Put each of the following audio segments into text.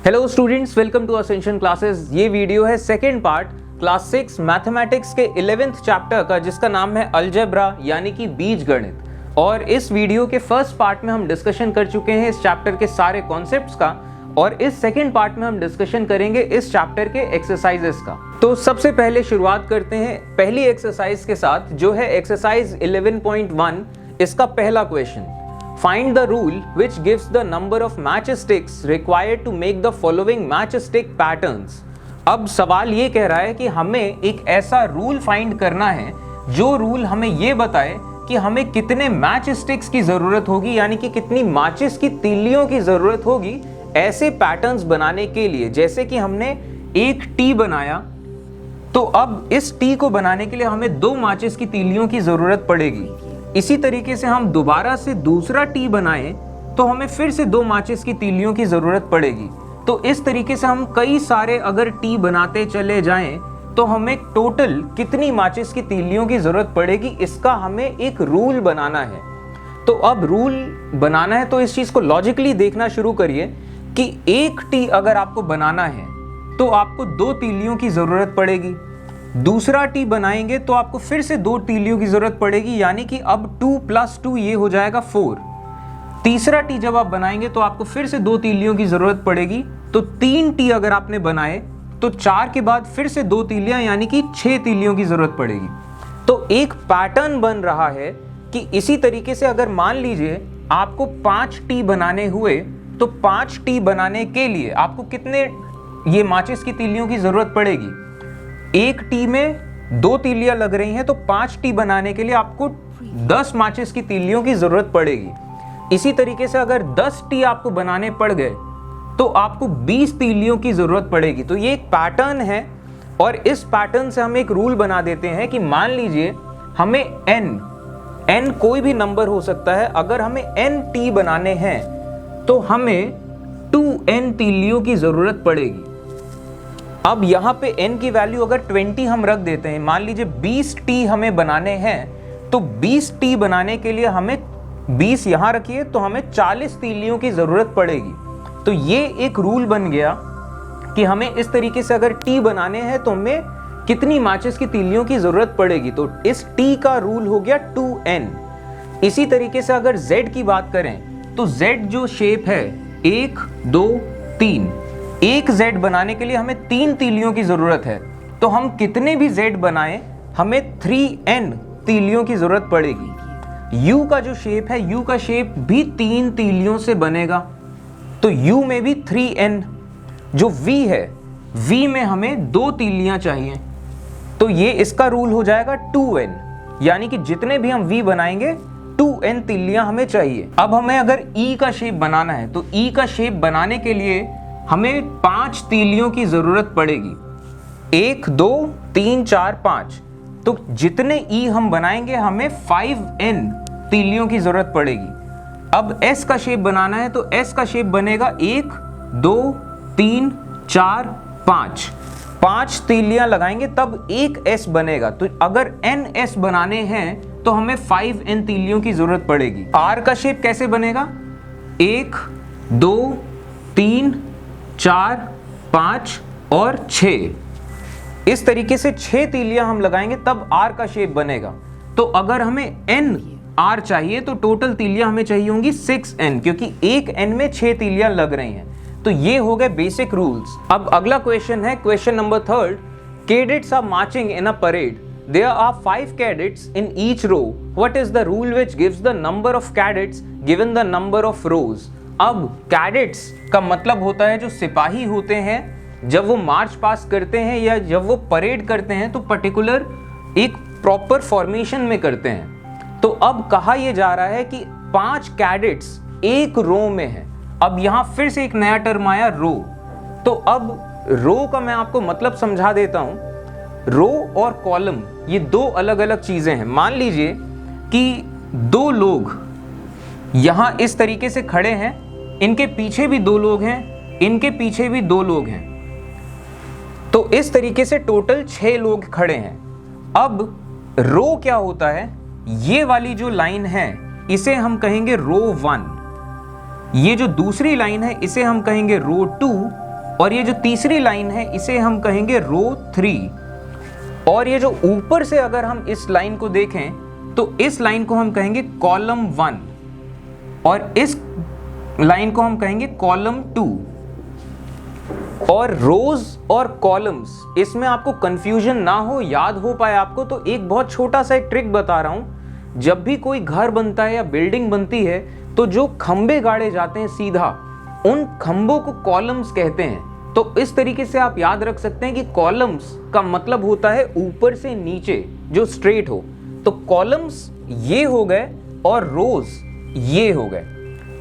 Hello students, welcome to ascension classes. ये video है second part class 6 mathematics के 11th chapter का, जिसका नाम है अलजेब्रा यानी कि बीजगणित। और इस वीडियो के फर्स्ट पार्ट में हम डिस्कशन कर चुके हैं इस चैप्टर के सारे कॉन्सेप्ट्स का, और इस सेकेंड पार्ट में हम डिस्कशन करेंगे इस चैप्टर के एक्सरसाइजेस का। तो सबसे पहले शुरुआत करते हैं पहली एक्सरसाइज के साथ, जो है एक्सरसाइज 11.1। इसका पहला question, Find the rule which gives the number of matchsticks required to make the following matchstick patterns। अब सवाल ये कह रहा है कि हमें एक ऐसा रूल फाइंड करना है जो रूल हमें ये बताए कि हमें कितने मैच स्टिक्स की जरूरत होगी, यानी कि कितनी माचिस की तीलियों की जरूरत होगी ऐसे पैटर्न्स बनाने के लिए। जैसे कि हमने एक टी बनाया, तो अब इस टी को बनाने के लिए हमें 2 माचिस की तीलियों की जरूरत पड़ेगी। इसी तरीके से हम दोबारा से दूसरा टी बनाएं तो हमें फिर से 2 माचिस की तीलियों की जरूरत पड़ेगी। तो इस तरीके से हम कई सारे अगर टी बनाते चले जाएं तो हमें टोटल कितनी माचिस की तीलियों की जरूरत पड़ेगी, इसका हमें एक रूल बनाना है। तो अब रूल बनाना है तो इस चीज को लॉजिकली देखना शुरू करिए कि एक टी अगर आपको बनाना है तो आपको 2 तीलियों की जरूरत पड़ेगी। दूसरा टी बनाएंगे तो आपको फिर से 2 तीलियों की जरूरत पड़ेगी, यानी कि अब 2 + 2 ये हो जाएगा 4। तीसरा टी जब आप बनाएंगे तो आपको फिर से 2 तीलियों की जरूरत पड़ेगी। तो 3 टी अगर आपने बनाए तो 4 के बाद फिर से 2 तीलियां, यानी कि 6 तीलियों की जरूरत पड़ेगी। तो एक पैटर्न बन रहा है कि इसी तरीके से अगर मान लीजिए आपको 5 टी बनाने हुए, तो 5 टी बनाने के लिए आपको कितने ये माचिस की तीलियों की जरूरत पड़ेगी। एक टी में 2 तीलियां लग रही हैं, तो 5 टी बनाने के लिए आपको 10 माचिस की तीलियों की जरूरत पड़ेगी। इसी तरीके से अगर 10 टी आपको बनाने पड़ गए तो आपको 20 तीलियों की जरूरत पड़ेगी। तो ये एक पैटर्न है, और इस पैटर्न से हम एक रूल बना देते हैं कि मान लीजिए हमें n कोई भी नंबर हो सकता है, अगर हमें n टी बनाने हैं तो हमें 2n तीलियों की जरूरत पड़ेगी। अब यहाँ पे n की वैल्यू अगर 20 हम रख देते हैं, मान लीजिए 20 टी हमें बनाने हैं, तो 20 टी बनाने के लिए हमें 20 यहाँ रखिए तो हमें 40 तीलियों की जरूरत पड़ेगी। तो ये एक रूल बन गया कि हमें इस तरीके से अगर टी बनाने हैं तो हमें कितनी माचिस की तीलियों की जरूरत पड़ेगी। तो इस टी का रूल हो गया 2n। इसी तरीके से अगर z की बात करें तो z जो शेप है 1 2 3, एक z बनाने के लिए हमें 3 तीलियों की जरूरत है। तो हम कितने भी z बनाएं हमें 3n तीलियों की जरूरत पड़ेगी। u का जो शेप है, u का शेप भी 3 तीलियों से बनेगा, तो u में भी 3n। जो v है, v में हमें 2 तीलियां चाहिए, तो ये इसका रूल हो जाएगा 2n, यानी कि जितने भी हम v बनाएंगे 2n तीलियां हमें चाहिए। अब हमें अगर e का शेप बनाना है तो e का शेप बनाने के लिए हमें 5 तीलियों की जरूरत पड़ेगी। 1 2 3 4 5, तो जितने ई हम बनाएंगे हमें 5n तीलियों की जरूरत पड़ेगी। अब s का शेप बनाना है तो s का शेप बनेगा 1 2 3 4 5, 5 तीलियां लगाएंगे तब एक s बनेगा। तो अगर n s बनाने हैं तो हमें 5n तीलियों की जरूरत पड़ेगी। r का शेप कैसे बनेगा, 1 2 3 4 5 और 6, इस तरीके से 6 तीलियां हम लगाएंगे तब r का शेप बनेगा। तो अगर हमें n r चाहिए तो टोटल तीलियां हमें चाहिए होंगी 6n, क्योंकि एक n में 6 तीलियां लग रही हैं। तो ये हो गए बेसिक रूल्स। अब अगला क्वेश्चन है question number 3। Cadets are marching in a parade, there are 5 cadets in each row, what is the rule which gives the number of cadets given the number of rows। अब cadets का मतलब होता है जो सिपाही होते हैं, जब वो मार्च पास करते हैं या जब वो परेड करते हैं तो पर्टिकुलर एक प्रॉपर फॉर्मेशन में करते हैं। तो अब कहा यह जा रहा है कि 5 कैडेट्स एक रो में है। अब यहां फिर से एक नया टर्म आया, रो। तो अब रो का मैं आपको मतलब समझा देता हूं। रो और कॉलम ये 2 अलग अलग चीजें हैं। मान लीजिए कि 2 लोग यहां इस तरीके से खड़े हैं, इनके पीछे भी 2 लोग हैं, इनके पीछे भी 2 लोग हैं, तो इस तरीके से टोटल 6 लोग खड़े हैं। अब रो क्या होता है, ये वाली जो लाइन है इसे हम कहेंगे रो 1, ये जो दूसरी लाइन है इसे हम कहेंगे रो 2, और ये जो तीसरी लाइन है इसे हम कहेंगे रो 3, और ये जो ऊपर से अगर हम इस लाइन को देखें तो इस लाइन को हम कहेंगे कॉलम 1 और इस लाइन को हम कहेंगे कॉलम 2। और रोज और कॉलम्स, इसमें आपको कंफ्यूजन ना हो, याद हो पाए आपको, तो एक बहुत छोटा सा एक ट्रिक बता रहा हूं। जब भी कोई घर बनता है या बिल्डिंग बनती है तो जो खंबे गाड़े जाते हैं सीधा, उन खंबों को कॉलम्स कहते हैं। तो इस तरीके से आप याद रख सकते हैं कि कॉलम्स का मतलब होता है ऊपर से नीचे जो स्ट्रेट हो। तो कॉलम्स ये हो गए और रोज ये हो गए।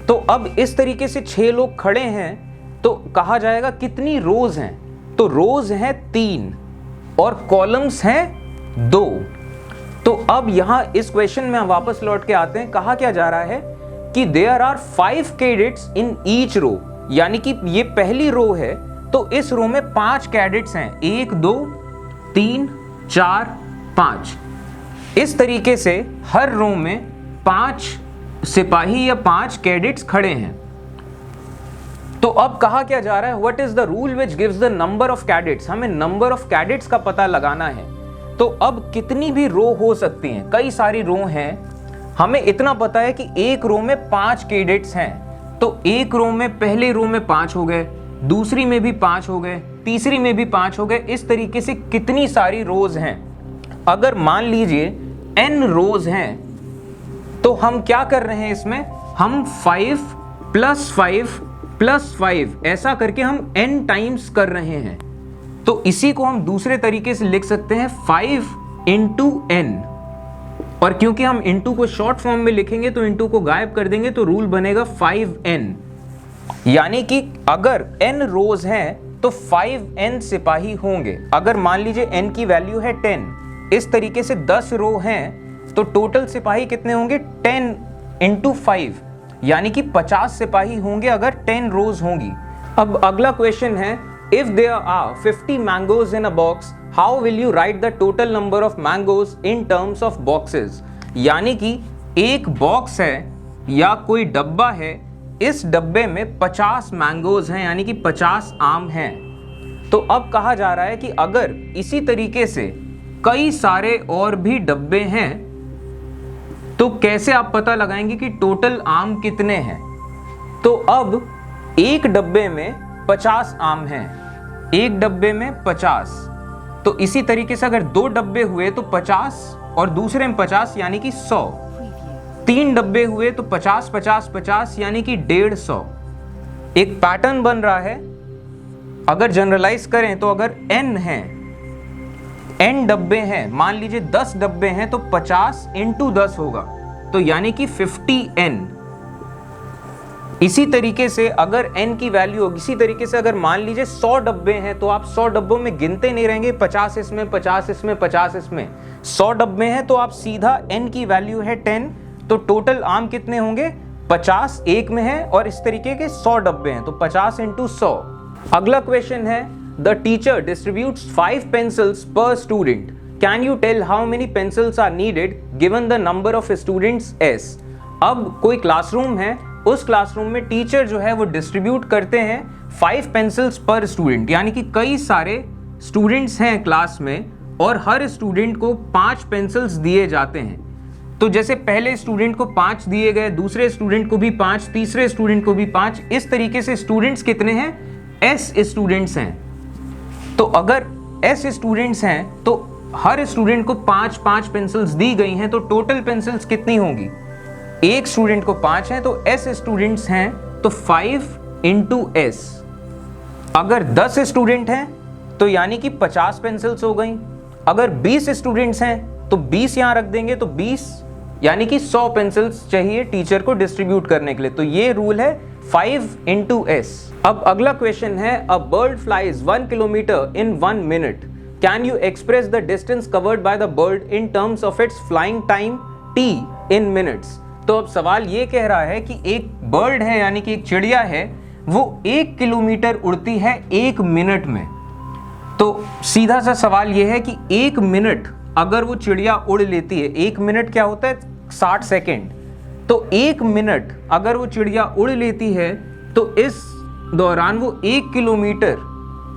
तो अब इस तरीके से 6 लोग खड़े हैं तो कहा जाएगा कितनी रोज हैं, तो रोज हैं 3 और कॉलम्स हैं 2। तो अब यहां इस क्वेश्चन में हम वापस लौट के आते हैं। कहा क्या जा रहा है कि there are 5 cadets in each row, यानी कि ये पहली रो है तो इस रो में 5 कैडेट्स हैं, 1 2 3 4 5। इस तरीके से हर रो में 5 सिपाही या 5 कैडेट्स खड़े हैं। तो अब कहा क्या जा रहा है, what is the rule which gives the number of cadets. हमें नंबर ऑफ कैडेट्स का पता लगाना है। तो अब कितनी भी रो हो सकती हैं, कई सारी रो हैं। हमें इतना पता है कि एक रो में 5 कैडेट्स हैं, तो एक रो में पहले रो में 5 हो गए, दूसरी में भी 5 हो गए, तीसरी में भी 5 हो गए। इस तरीके से कितनी सारी रोज हैं। अगर मान लीजिए n रोज हैं तो हम क्या कर रहे हैं, इसमें हम 5 + 5 + 5 ऐसा करके हम n टाइम्स कर रहे हैं। तो इसी को हम दूसरे तरीके से लिख सकते हैं 5 × n, और क्योंकि हम इंटू को शॉर्ट फॉर्म में लिखेंगे तो इंटू को गायब कर देंगे तो रूल बनेगा 5n। यानी कि अगर n रोज हैं तो 5n सिपाही होंगे। अगर मान लीजिए n की वैल्यू है 10, इस तरीके से 10 रो हैं तो टोटल सिपाही कितने होंगे, 10 × 5, यानी कि 50 सिपाही होंगे अगर 10 रोज होंगी। अब अगला क्वेश्चन है, if there are 50 mangoes in a box, how will you write the total number of mangoes in terms of boxes. यानी कि एक बॉक्स है या कोई डब्बा है, इस डब्बे में 50 मैंगोज हैं, यानी कि 50 आम हैं। तो अब कहा जा रहा है कि अगर इसी तरीके से कई सारे और भी डब्बे हैं तो कैसे आप पता लगाएंगे कि टोटल आम कितने हैं। तो अब एक डब्बे में 50 आम हैं, एक डब्बे में 50, तो इसी तरीके से अगर 2 डब्बे हुए तो 50 और दूसरे में 50 यानी कि 100, 3 डब्बे हुए तो 50 50 50 यानी कि 150। एक पैटर्न बन रहा है। अगर जनरलाइज करें तो अगर n है, n डब्बे हैं, मान लीजिए 10 डब्बे हैं तो 50 × 10 होगा, तो यानी कि 50n। इसी तरीके से अगर n की वैल्यू होगी, इसी तरीके से अगर मान लीजिए 100 डब्बे हैं तो आप 100 डब्बों में गिनते नहीं रहेंगे, 50 इसमें 50 इसमें 50 इसमें। 100 डब्बे हैं तो आप सीधा n की वैल्यू है 10, तो टोटल आम कितने होंगे, 50 एक में है, और इस तरीके के 100 डब्बे हैं तो 50 × 100। अगला क्वेश्चन है, the teacher distributes 5 pencils per student. Can you tell how many pencils are needed given the number of students s? अब कोई क्लासरूम है, उस क्लासरूम में टीचर जो है वो डिस्ट्रीब्यूट करते हैं 5 pencils per student, यानी कि कई सारे स्टूडेंट्स हैं क्लास में और हर स्टूडेंट को 5 पेंसिल्स दिए जाते हैं। तो जैसे पहले स्टूडेंट को 5 दिए गए, दूसरे स्टूडेंट को भी 5, तीसरे स्टूडेंट को भी 5, इस तरीके से स्टूडेंट्स कितने हैं, s स्टूडेंट्स हैं। तो अगर s स्टूडेंट्स हैं तो हर स्टूडेंट को 5 पेंसिल्स दी गई हैं, तो टोटल पेंसिल्स कितनी होंगी, एक स्टूडेंट को 5 हैं तो s स्टूडेंट्स हैं तो 5 × s। अगर 10 स्टूडेंट हैं तो यानी कि 50 पेंसिल्स हो गई। अगर 20 स्टूडेंट्स हैं तो 20 यहां रख देंगे, तो 20 यानी कि 100 पेंसिल्स चाहिए टीचर को डिस्ट्रीब्यूट करने के लिए। तो ये रूल है 5 × s। अब अगला क्वेश्चन है, a bird flies 1 kilometre in 1 minute, can you express the distance covered by the bird in terms of its flying time t in minutes. तो अब सवाल ये कह रहा है कि एक बर्ड है, यानी कि एक चिड़िया है, वो 1 किलोमीटर उड़ती है 1 मिनट में। तो सीधा सा सवाल ये है कि 1 मिनट अगर वो चिड़िया उड़ लेती है, 1 मिनट क्या होता है, 60 सेकेंड, तो 1 मिनट अगर वो चिड़िया उड़ लेती है तो इस दौरान वो 1 किलोमीटर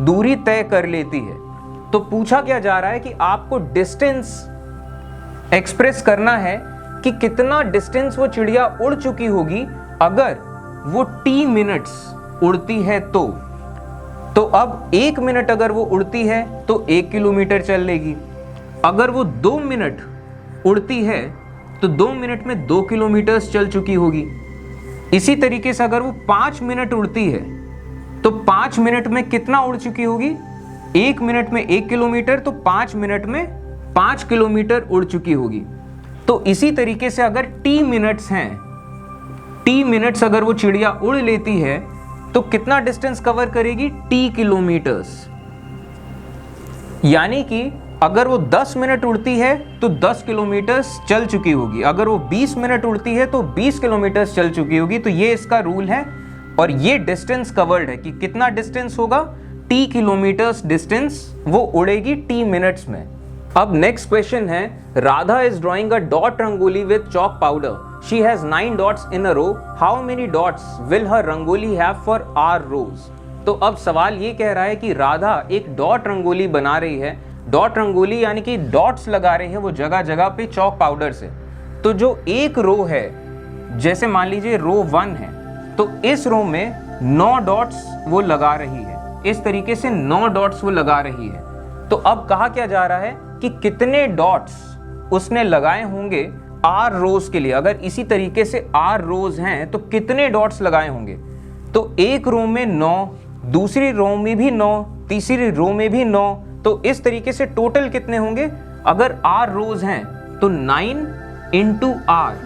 दूरी तय कर लेती है। तो पूछा क्या जा रहा है कि आपको डिस्टेंस एक्सप्रेस करना है कि कितना डिस्टेंस वो चिड़िया उड़ चुकी होगी अगर वो t मिनट्स उड़ती है। तो अब 1 मिनट अगर वो उड़ती है तो 1 किलोमीटर चल लेगी। अगर वो 2 मिनट उड़ती है तो 2 मिनट में 2 किलोमीटर चल चुकी होगी। इसी तरीके से अगर वो 5 मिनट उड़ती है तो 5 मिनट में कितना उड़ चुकी होगी? 1 मिनट में 1 किलोमीटर, तो 5 मिनट में 5 किलोमीटर उड़ चुकी होगी। तो इसी तरीके से अगर t मिनट्स हैं, t मिनट्स अगर वो चिड़िया उड़ लेती है तो कितना डिस्टेंस कवर करेगी? t kilometres. यानी कि अगर वो 10 मिनट उड़ती है तो 10 किलोमीटर चल चुकी होगी। अगर वो 20 मिनट उड़ती है तो 20 किलोमीटर चल चुकी होगी। तो ये इसका रूल है और ये डिस्टेंस कवर्ड है कि कितना डिस्टेंस होगा? t किलोमीटर्स डिस्टेंस वो उड़ेगी t मिनट्स में। अब नेक्स्ट क्वेश्चन है, Radha is drawing a dot rangoli with chalk powder. She has 9 dots in a row. How many dots will her rangoli have for r rows? तो अब सवाल ये कह रहा है कि राधा एक डॉट रंगोली बना रही है। डॉट रंगोली यानी कि डॉट्स लगा रही है वो जगह जगह पे चॉक पाउडर से। तो जो एक रो है, जैसे मान लीजिए रो 1 है, तो इस रो में 9 डॉट्स वो लगा रही है। इस तरीके से 9 डॉट्स वो लगा रही है। तो अब कहा क्या जा रहा है कि कितने डॉट्स उसने लगाए होंगे आर रोज के लिए। अगर इसी तरीके से आर रोज हैं तो कितने डॉट्स लगाए होंगे? तो एक रो में 9, दूसरी रो में भी 9, तीसरी रो में भी 9, तो इस तरीके से टोटल कितने होंगे? अगर आर रोज हैं तो 9 इंटू आर,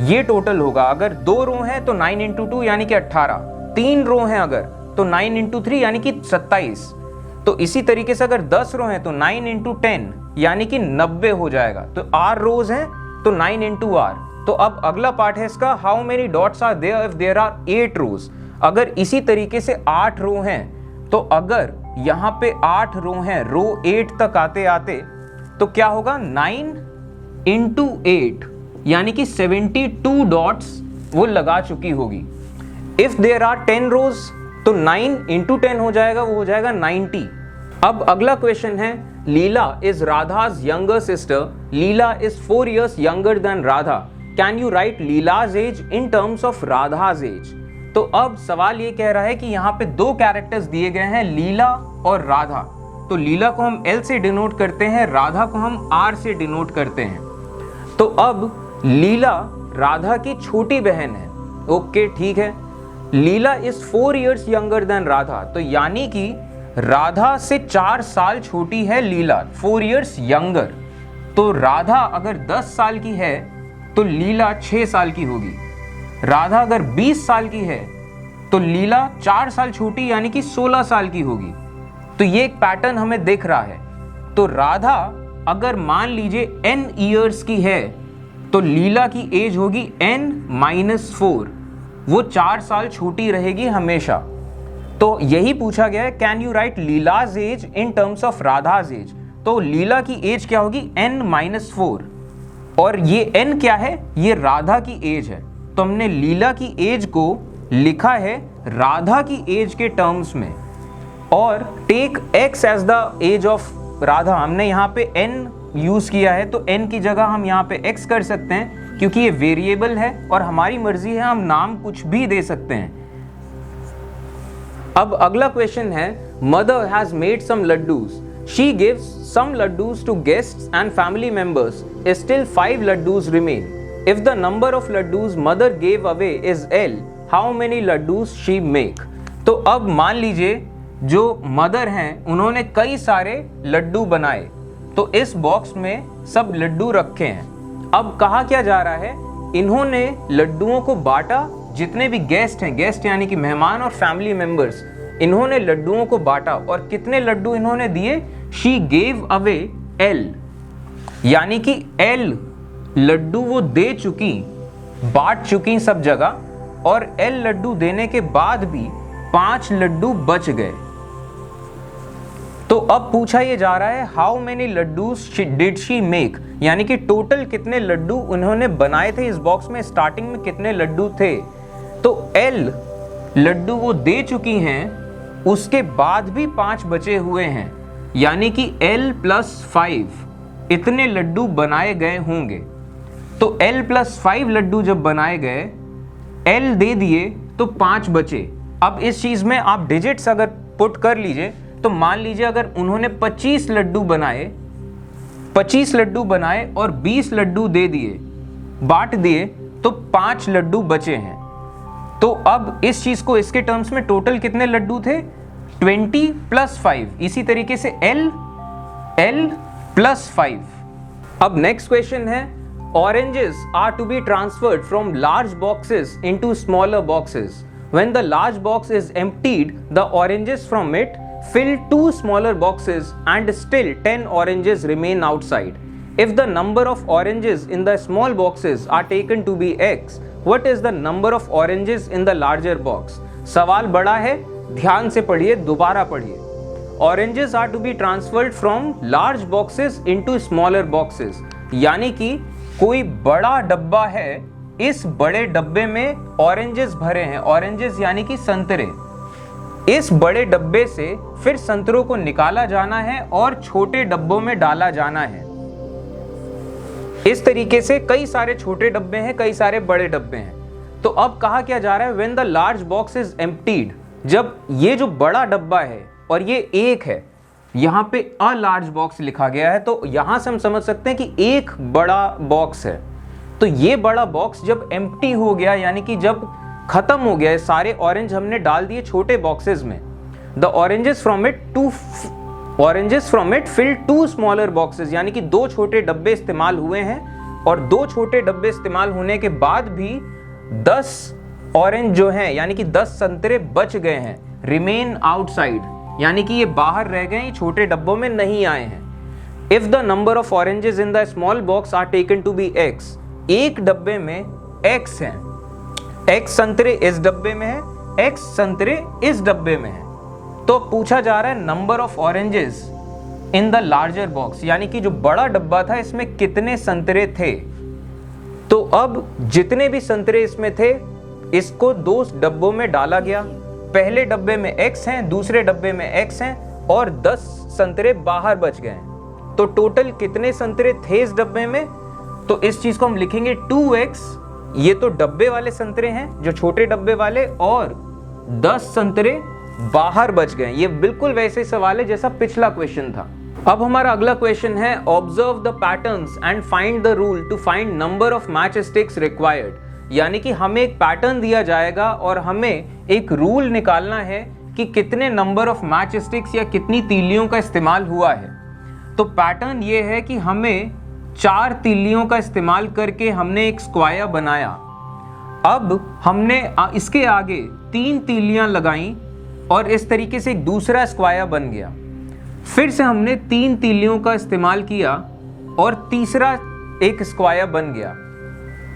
ये टोटल होगा। अगर 2 रो हैं तो 9 इंटू 2 यानी कि 18। 3 रो हैं अगर तो 9 इंटू 3 यानी कि 27। तो इसी तरीके से अगर 10 रो हैं तो 9 इंटू 10 यानी कि 90 हो जाएगा। तो आर रोज हैं तो 9 इंटू आर। तो अब अगला पार्ट है इसका, how many dots are there if there are 8 rows. अगर इसी तरीके से 8 रो हैं तो अगर यहाँ पे 8 रो हैं, रो 8 तक आते आते तो क्या होगा? 9 इंटू 8 यानी कि 72 डॉट्स वो लगा चुकी होगी। इफ देयर आर 10 रोज तो 9 इंटू 10 हो जाएगा, वो हो जाएगा 90। अब अगला क्वेश्चन है, Leela is Radha's younger sister. Leela is 4 years younger than Radha. Can you write Leela's age in terms of Radha's age? तो अब सवाल ये कह रहा है कि यहाँ पे 2 कैरेक्टर्स दिए गए हैं, लीला और राधा। तो लीला को हम L से डिनोट करते हैं, राधा को हम R से डिनोट करते हैं। तो अब लीला राधा की छोटी बहन है। ओके, ठीक है। Leela is 4 years younger than Radha, तो यानी कि राधा से 4 साल छोटी है लीला, 4 years यंगर। तो राधा अगर 10 साल की है तो लीला 6 साल की होगी। राधा अगर 20 साल की है तो लीला 4 साल छोटी यानी कि 16 साल की होगी। तो ये एक पैटर्न हमें दिख रहा है। तो राधा अगर मान लीजिए n ईयर्स की है तो लीला की एज होगी n-4, वो 4 साल छोटी रहेगी हमेशा। तो यही पूछा गया है, can you write Leela's age in terms of Radha's age? तो लीला की एज क्या होगी? n-4, और ये n क्या है? ये राधा की एज है। तो हमने लीला की एज को लिखा है राधा की एज के टर्म्स में, और take x as the as of Radha. हमने यहाँ पे n यूज किया है तो n की जगह हम यहाँ पे x कर सकते हैं क्योंकि ये वेरिएबल है और हमारी मर्जी है, हम नाम कुछ भी दे सकते हैं। अब अगला क्वेश्चन है, mother has made some laddoos. She gives some laddoos to guests and family members. Still 5 laddoos remain. If the number of laddus mother gave away is L, how many laddus she make? तो अब मान लीजिए जो मदर हैं उन्होंने कई सारे लड्डू बनाए, तो इस बॉक्स में सब लड्डू रखे हैं। अब कहा क्या जा रहा है, इन्होंने लड्डुओं को बांटा। जितने भी गेस्ट हैं, गेस्ट यानी कि मेहमान और फैमिली मेंबर्स, इन्होंने लड्डुओं को बांटा। और कितने लड्डू इन्होंने दिए? शी गेव अवे L, यानी कि L लड्डू वो दे चुकी, बांट चुकी सब जगह, और L लड्डू देने के बाद भी 5 लड्डू बच गए। तो अब पूछा ये जा रहा है, how many laddoos did she make, यानी कि टोटल कितने लड्डू उन्होंने बनाए थे। इस बॉक्स में स्टार्टिंग में कितने लड्डू थे? तो L लड्डू वो दे चुकी हैं, उसके बाद भी 5 बचे हुए हैं, यानी कि L+5 इतने लड्डू बनाए गए होंगे। तो L+5 लड्डू जब बनाए गए, L दे दिए तो 5 बचे। अब इस चीज में आप डिजिट्स अगर पुट कर लीजिए तो मान लीजिए अगर उन्होंने 25 लड्डू बनाए और 20 लड्डू दे दिए, बांट दिए, तो 5 लड्डू बचे हैं। तो अब इस चीज को इसके टर्म्स में टोटल कितने लड्डू थे? 20 + 5। इसी तरीके से L+5। अब नेक्स्ट क्वेश्चन है, oranges are to be transferred from large boxes into smaller boxes. When the large box is emptied, the oranges from it fill 2 smaller boxes and still 10 oranges remain outside. If the number of oranges in the small boxes are taken to be X, what is the number of oranges in the larger box? सवाल बड़ा है, ध्यान से पढ़िए, दोबारा पढ़िए। Oranges are to be transferred from large boxes into smaller boxes, यानी कि कोई बड़ा डब्बा है, इस बड़े डब्बे में ऑरेंजेस भरे हैं। ऑरेंजेस यानी कि संतरे। इस बड़े डब्बे से फिर संतरों को निकाला जाना है और छोटे डब्बों में डाला जाना है। इस तरीके से कई सारे छोटे डब्बे हैं, कई सारे बड़े डब्बे हैं। तो अब कहा क्या जा रहा है, when the large box is emptied, जब ये जो बड़ा डब्बा है और ये एक है, यहाँ पे अ लार्ज बॉक्स लिखा गया है, तो यहां से हम समझ सकते हैं कि एक बड़ा बॉक्स है। तो ये बड़ा बॉक्स जब एम्प्टी हो गया, यानी कि जब खत्म हो गया, सारे ऑरेंज हमने डाल दिए छोटे बॉक्सेस में, the oranges from it fill 2 smaller boxes, यानी कि 2 छोटे डब्बे इस्तेमाल हुए हैं और 2 छोटे डब्बे इस्तेमाल होने के बाद भी 10 ऑरेंज जो हैं, यानी कि 10 संतरे बच गए हैं, रिमेन आउटसाइड, यानी कि ये बाहर रह गए, ये छोटे डब्बों में नहीं आए हैं। If the number of oranges in the small box are taken to be X, एक डब्बे में X हैं, X संतरे इस डब्बे में है, X संतरे इस डब्बे में है। तो पूछा जा रहा है number of oranges in the larger box, यानी कि जो बड़ा डब्बा था इसमें कितने संतरे थे। तो अब जितने भी संतरे इसमें थे, इसको 2 डब्बों में डाला गया। पहले डब्बे में X हैं, दूसरे डब्बे में X हैं और 10 संतरे बाहर बच गए। तो टोटल कितने संतरे थे इस डब्बे में? तो इस चीज को हम लिखेंगे 2X, ये तो डब्बे वाले संतरे हैं जो छोटे डब्बे वाले, और 10 संतरे बाहर बच गए। ये बिल्कुल वैसे सवाल है जैसा पिछला क्वेश्चन था। अब हमारा अगला क्वेश्चन है, observe the patterns and find the rule to find number of match sticks required, यानी कि हमें एक पैटर्न दिया जाएगा और हमें एक रूल निकालना है कि कितने नंबर ऑफ मैच स्टिक्स या कितनी तीलियों का इस्तेमाल हुआ है। तो पैटर्न ये है कि हमें 4 तीलियों का इस्तेमाल करके हमने एक स्क्वायर बनाया। अब हमने इसके आगे 3 तीलियां लगाई और इस तरीके से एक दूसरा स्क्वायर बन गया। फिर से हमने 3 तीलियों का इस्तेमाल किया और तीसरा एक स्क्वायर बन गया।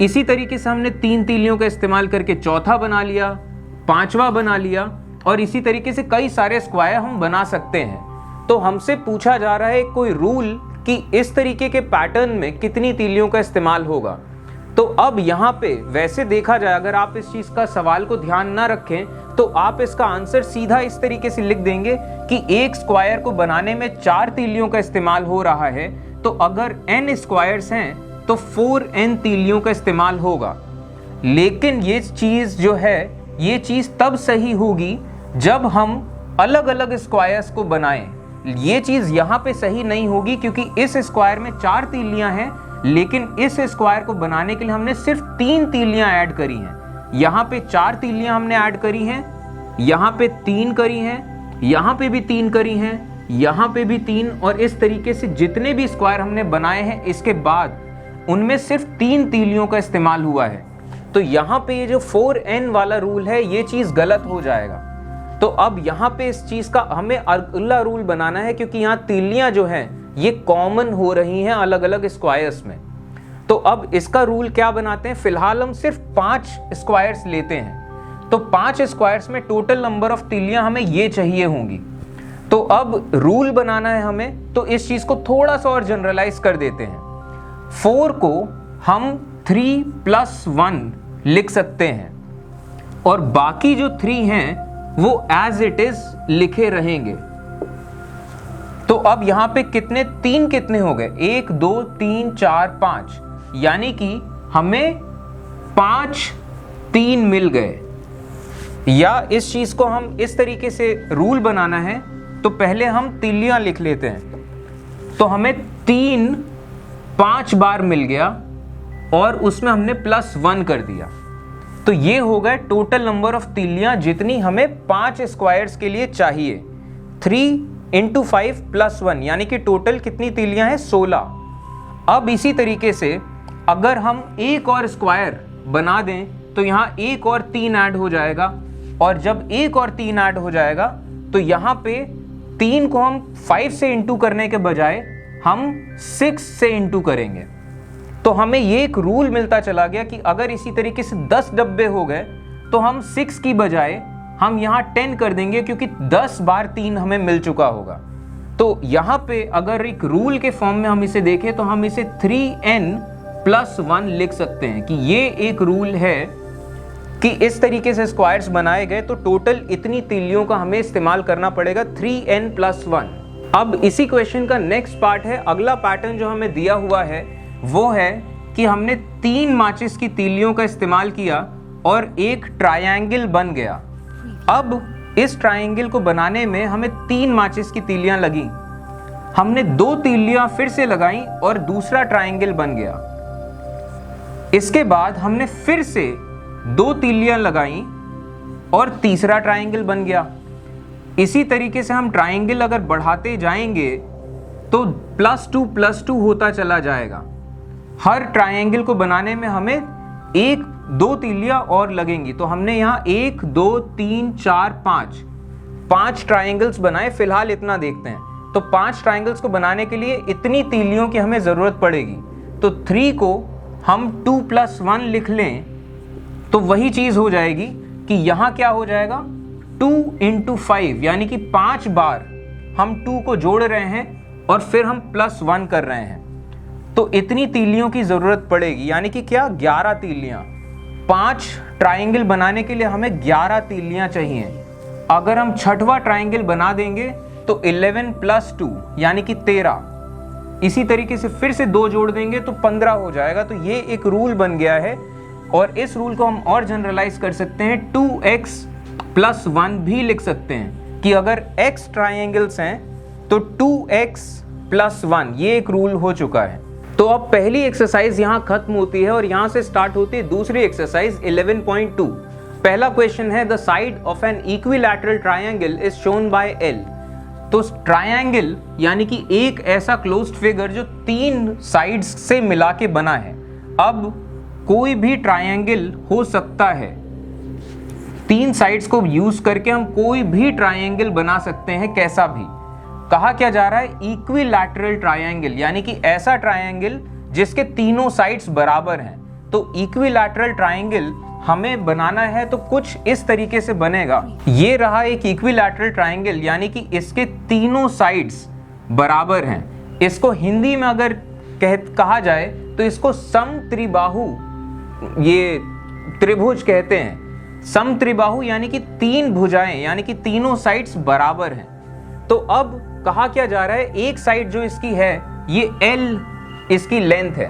इसी तरीके से हमने 3 तीलियों का इस्तेमाल करके चौथा बना लिया, 5वां बना लिया, और इसी तरीके से कई सारे स्क्वायर हम बना सकते हैं। तो हमसे पूछा जा रहा है कोई रूल कि इस तरीके के पैटर्न में कितनी तीलियों का इस्तेमाल होगा। तो अब यहाँ पे वैसे देखा जाए, अगर आप इस चीज का सवाल को ध्यान ना रखें तो आप इसका आंसर सीधा इस तरीके से लिख देंगे कि एक स्क्वायर को बनाने में 4 तीलियों का इस्तेमाल हो रहा है, तो अगर n स्क्वायर्स हैं तो 4n तीलियों का इस्तेमाल होगा। लेकिन ये चीज जो है, ये चीज तब सही होगी जब हम अलग अलग स्क्वायर्स को बनाएं। ये चीज यहाँ पे सही नहीं होगी क्योंकि इस स्क्वायर में 4 तीलियां हैं, लेकिन इस स्क्वायर को बनाने के लिए हमने सिर्फ 3 तीलियां ऐड करी हैं। यहाँ पे 4 तीलियां हमने ऐड करी हैं, यहाँ पे 3 करी हैं, यहाँ पे भी 3 करी हैं, यहाँ पे भी 3, और इस तरीके से जितने भी स्क्वायर हमने बनाए हैं इसके बाद उनमें सिर्फ 3 तीलियों का इस्तेमाल हुआ है। तो यहाँ पे ये जो 4n वाला रूल है ये चीज गलत हो जाएगा। तो अब यहाँ पे इस चीज का हमें अगला रूल बनाना है, क्योंकि यहाँ तीलियां जो हैं ये कॉमन हो रही हैं अलग अलग स्क्वायर्स में। तो अब इसका रूल क्या बनाते हैं, फिलहाल हम सिर्फ 5 स्क्वायर्स लेते हैं। तो 5 स्क्वायर्स में टोटल नंबर ऑफ तीलियां हमें ये चाहिए होंगी। तो अब रूल बनाना है हमें, तो इस चीज को थोड़ा सा और जनरलाइज कर देते हैं। 4 को हम 3 + 1 लिख सकते हैं। और बाकी जो 3 हैं वो एज इट इज लिखे रहेंगे। तो अब यहां पे कितने 3 कितने हो गए, 1 2 3 4 5, यानी कि हमें 5 3 मिल गए। या इस चीज को हम इस तरीके से रूल बनाना है तो पहले हम तीलियां लिख लेते हैं। तो हमें 3 5 बार मिल गया और उसमें हमने +1 कर दिया। तो ये हो गए टोटल नंबर ऑफ तीलियां जितनी हमें 5 स्क्वायर्स के लिए चाहिए। 3 × 5 + 1 यानी कि टोटल कितनी तीलियां हैं, 16। अब इसी तरीके से अगर हम एक और स्क्वायर बना दें तो यहाँ एक और 3 ऐड हो जाएगा, और जब एक और 3 ऐड हो जाएगा तो यहाँ पे 3 को हम 5 से इंटू करने के बजाय हम 6 से इंटू करेंगे। तो हमें ये एक रूल मिलता चला गया कि अगर इसी तरीके से 10 डब्बे हो गए तो हम 6 की बजाय हम यहाँ 10 कर देंगे, क्योंकि 10 बार 3 हमें मिल चुका होगा। तो यहाँ पे अगर एक रूल के फॉर्म में हम इसे देखें तो हम इसे 3n + 1 लिख सकते हैं कि ये एक रूल है कि इस तरीके से स्क्वायर्स बनाए गए तो टोटल इतनी तीलियों का हमें इस्तेमाल करना पड़ेगा, 3n + 1। अब इसी क्वेश्चन का नेक्स्ट पार्ट है, अगला पैटर्न जो हमें दिया हुआ है वो है कि हमने 3 माचिस की तीलियों का इस्तेमाल किया और एक ट्रायंगल बन गया। अब इस ट्रायंगल को बनाने में हमें 3 माचिस की तीलियां लगी, हमने 2 तीलियां फिर से लगाई और दूसरा ट्रायंगल बन गया। इसके बाद हमने फिर से 2 तीलियां लगाई और तीसरा ट्रायंगल बन गया। इसी तरीके से हम ट्रायंगल अगर बढ़ाते जाएंगे तो +2 +2 होता चला जाएगा। हर ट्रायंगल को बनाने में हमें 1 2 तीलियां और लगेंगी। तो हमने यहाँ 1 2 3 4 5 ट्रायंगल्स बनाए, फिलहाल इतना देखते हैं। तो 5 ट्रायंगल्स को बनाने के लिए इतनी तीलियों की हमें ज़रूरत पड़ेगी। तो 3 को हम 2 + 1 लिख लें तो वही चीज़ हो जाएगी कि यहाँ क्या हो जाएगा, 2 × 5 यानी कि 5 बार हम 2 को जोड़ रहे हैं और फिर हम +1 कर रहे हैं। तो इतनी तीलियों की ज़रूरत पड़ेगी, यानी कि क्या, 11 तीलियां। 5 ट्रायंगल बनाने के लिए हमें 11 तीलियां चाहिए। अगर हम 6वां ट्रायंगल बना देंगे तो 11 + 2 यानी कि 13। इसी तरीके से फिर से 2 जोड़ देंगे तो 15 हो जाएगा। तो ये एक रूल बन गया है और इस रूल को हम और जनरलाइज कर सकते हैं, 2x + 1 भी लिख सकते हैं कि अगर x ट्रायंगल्स हैं तो 2x + 1, ये एक रूल हो चुका है। तो अब पहली एक्सरसाइज यहाँ खत्म होती है और यहाँ से स्टार्ट होती है दूसरी एक्सरसाइज 11.2। पहला क्वेश्चन है, the side of an equilateral triangle is shown by L। तो ट्रायंगल यानी कि एक ऐसा क्लोज्ड फिगर जो 3 साइड्स से मिला के बना है। अब कोई भी ट्रायंगल हो सकता है, 3 साइड्स को यूज करके हम कोई भी ट्रायंगल बना सकते हैं, कैसा भी। कहा क्या जा रहा है, इक्विलैटरल ट्रायंगल, यानी कि ऐसा ट्रायंगल जिसके तीनों साइड्स बराबर हैं। तो इक्विलैटरल ट्रायंगल हमें बनाना है तो कुछ इस तरीके से बनेगा। ये रहा एक इक्विलैटरल ट्रायंगल, यानी कि इसके तीनों साइड्स बराबर हैं। इसको हिंदी में अगर कहा जाए तो इसको समत्रिबाहु, ये त्रिभुज कहते हैं। समत्रिबाहु यानी कि 3 भुजाएं, यानी कि तीनों साइड्स बराबर हैं। तो अब कहा क्या जा रहा है, एक साइड जो इसकी है ये L इसकी लेंथ है,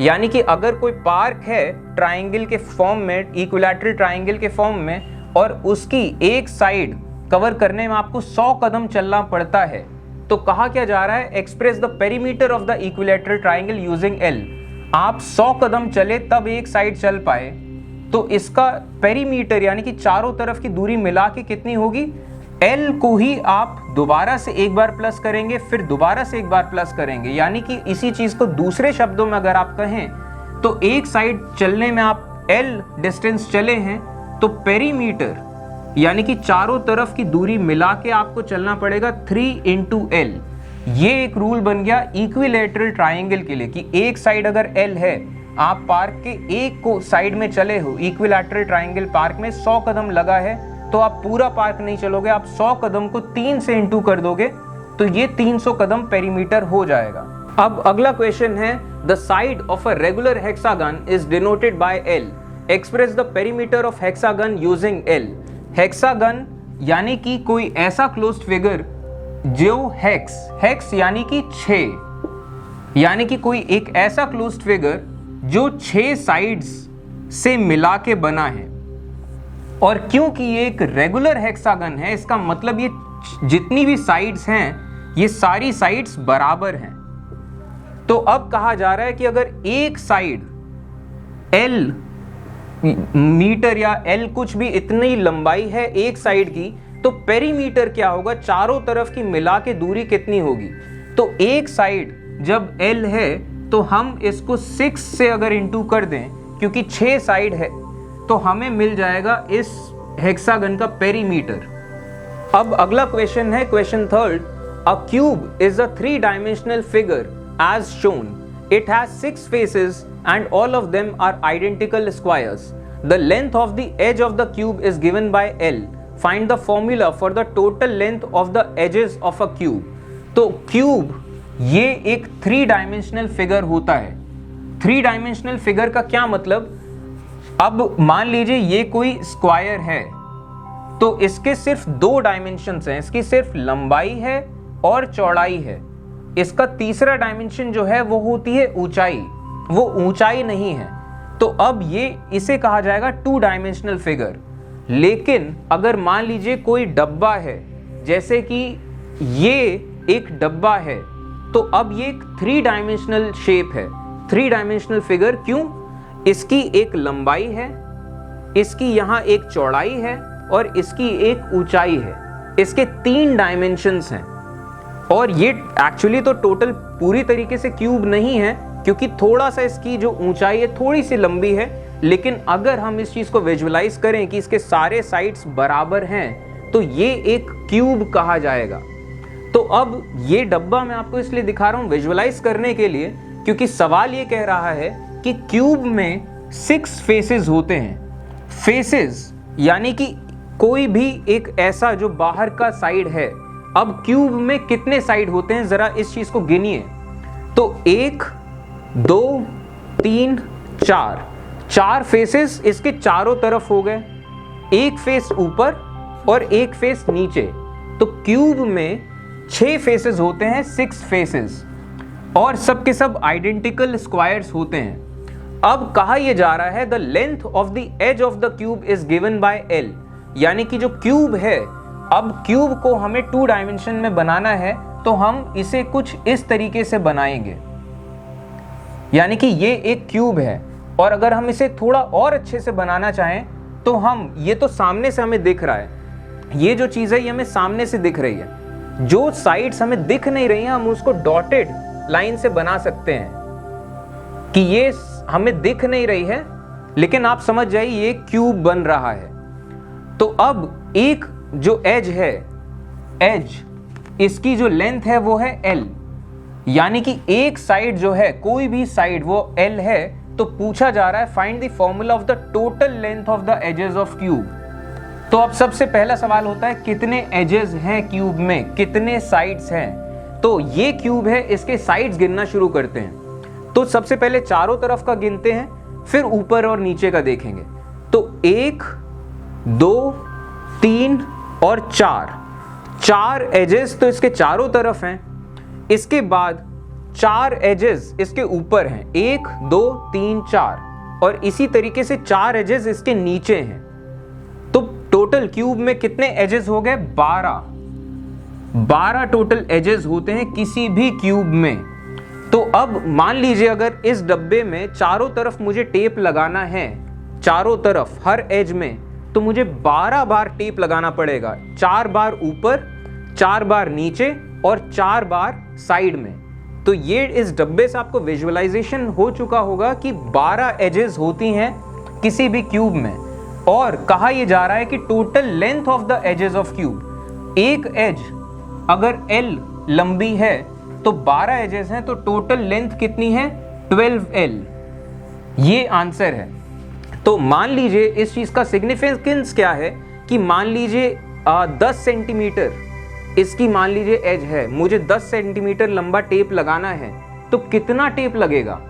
यानी कि अगर कोई पार्क है ट्रायंगल के फॉर्म में, इक्विलैटरल ट्रायंगल के फॉर्म में, और उसकी एक साइड कवर करने में आपको 100 कदम चलना पड़ता है, तो कहा क्या जा रहा है, express the perimeter of the equilateral triangle using L। आप 100 कदम चले तब एक साइड चल पाए, तो इसका पेरीमीटर यानी कि चारों तरफ की दूरी मिला के कितनी होगी, L को ही आप दोबारा से एक बार प्लस करेंगे, फिर दोबारा से एक बार प्लस करेंगे। यानी कि इसी चीज को दूसरे शब्दों में अगर आप कहें तो एक साइड चलने में आप L डिस्टेंस चले हैं तो पेरीमीटर यानी कि चारों तरफ की दूरी मिला के आपको चलना पड़ेगा 3 × L। ये एक रूल बन गया इक्विलैटरल ट्रायंगल के लिए कि एक साइड अगर L है, आप पार्क के एक को साइड में चले हो, इक्विलैटरल ट्रायंगल पार्क में 100 कदम लगा है, तो आप पूरा पार्क नहीं चलोगे, आप 100 कदम को 3 से इंटू कर दोगे तो ये 300 कदम पेरीमीटर हो जाएगा। अब अगला क्वेश्चन है, the side of a regular hexagon is denoted by L। Express the perimeter of hexagon using L। Hexagon यानी कि कोई ऐसा क्लोज्ड फिगर जो हेक्स यानी कि 6, यानी कि कोई एक ऐसा क्लोज्ड फिगर जो 6 साइड्स से मिला के बना है। और क्योंकि ये एक रेगुलर हेक्सागन है, इसका मतलब ये जितनी भी साइड्स हैं ये सारी साइड्स बराबर हैं। तो अब कहा जा रहा है कि अगर एक साइड L मीटर या L कुछ भी इतनी लंबाई है एक साइड की, तो पेरीमीटर क्या होगा, चारों तरफ की मिला के दूरी कितनी होगी। तो एक साइड जब L है तो हम इसको 6 से अगर इंटू कर दें, क्योंकि 6 साइड है, तो हमें मिल जाएगा इस हेक्सागन का पेरीमीटर। अब अगला क्वेश्चन है question 3rd। A cube is a 3-dimensional figure as shown. It has 6 faces and all of them are identical squares. The length of the edge of the cube is given by L. Find the formula for the total length of the edges of a cube. तो cube ये एक 3-dimensional figure होता है। 3-dimensional figure का क्या मतलब, अब मान लीजिए ये कोई स्क्वायर है, तो इसके सिर्फ 2 डायमेंशंस हैं, इसकी सिर्फ लंबाई है और चौड़ाई है। इसका तीसरा डायमेंशन जो है वो होती है ऊंचाई, वो ऊंचाई नहीं है। तो अब ये इसे कहा जाएगा 2-dimensional फिगर। लेकिन अगर मान लीजिए कोई डब्बा है, जैसे कि ये एक डब्बा है, तो अब ये एक 3-dimensional शेप है, 3-dimensional फिगर। क्यों? इसकी एक लंबाई है, इसकी यहाँ एक चौड़ाई है और इसकी एक ऊंचाई है। इसके 3 डायमेंशंस हैं। और ये एक्चुअली तो टोटल पूरी तरीके से क्यूब नहीं है, क्योंकि थोड़ा सा इसकी जो ऊंचाई है थोड़ी सी लंबी है। लेकिन अगर हम इस चीज को विजुअलाइज करें कि इसके सारे साइड्स बराबर हैं, तो ये एक क्यूब कहा जाएगा। तो अब ये डब्बा मैं आपको इसलिए दिखा रहा हूं विजुअलाइज करने के लिए, क्योंकि सवाल ये कह रहा है कि क्यूब में 6 फेसेस होते हैं। फेसेस यानी कि कोई भी एक ऐसा जो बाहर का साइड है। अब क्यूब में कितने साइड होते हैं, जरा इस चीज को गिनिए। तो 1 2 3 4 फेसेस इसके चारों तरफ हो गए, एक फेस ऊपर और एक फेस नीचे। तो क्यूब में 6 फेसेस होते हैं, 6 फेसेस, और सब के सब आइडेंटिकल स्क्वायर्स होते हैं। अब कहा यह जा रहा है the length of the as of the cube is given by L, यानी कि जो क्यूब है, अब क्यूब को हमें 2 डायमेंशन में बनाना है, तो हम इसे कुछ इस तरीके से बनाएंगे। यानी कि ये एक क्यूब है, और अगर हम इसे थोड़ा और अच्छे से बनाना चाहें, तो हम, ये तो सामने से हमें दिख रहा है, ये जो चीज़ है ये हमें सामने से दिख रही है। जो साइड्स हमें दिख नहीं रही हैं, हम उसको डॉटेड लाइन से बना सकते हैं कि ये हमें दिख नहीं रही है, लेकिन आप समझ जाइए ये क्यूब बन रहा है। तो अब एक जो एज है, एज इसकी जो लेंथ है वो है L, यानी कि एक साइड जो है, कोई भी साइड वो L है। तो पूछा जा रहा है find the formula of the total length of the edges of cube. तो अब सबसे पहला सवाल होता है कितने एजेस हैं क्यूब में, कितने साइड्स हैं। तो ये क्यूब है, इसके साइड्स गिनना शुरू करते हैं। तो सबसे पहले चारों तरफ का गिनते हैं, फिर ऊपर और नीचे का देखेंगे। तो 1 2 3 और 4 एजेस तो इसके चारों तरफ हैं। इसके बाद 4 एजेस इसके ऊपर हैं, 1 2 3 4, और इसी तरीके से 4 एजेस इसके नीचे हैं। तो टोटल क्यूब में कितने एजेस हो गए, 12 टोटल एजेस होते हैं किसी भी क्यूब में। तो अब मान लीजिए अगर इस डब्बे में चारों तरफ मुझे टेप लगाना है, चारों तरफ हर एज में, तो मुझे 12 बार टेप लगाना पड़ेगा, 4 बार ऊपर, 4 बार नीचे और 4 बार साइड में। तो ये इस डब्बे से आपको विजुअलाइजेशन हो चुका होगा कि 12 एजेस होती हैं किसी भी क्यूब में। और कहा यह जा रहा है कि total length of the edges of cube, एक एज अगर L लंबी है तो 12 एजेस हैं, तो टोटल लेंथ कितनी है, 12L। ये आंसर है। तो मान लीजिए इस चीज का सिग्निफिकेंस क्या है कि मान लीजिए 10 सेंटीमीटर इसकी मान लीजिए एज है, मुझे 10 सेंटीमीटर लंबा टेप लगाना है, तो कितना टेप लगेगा,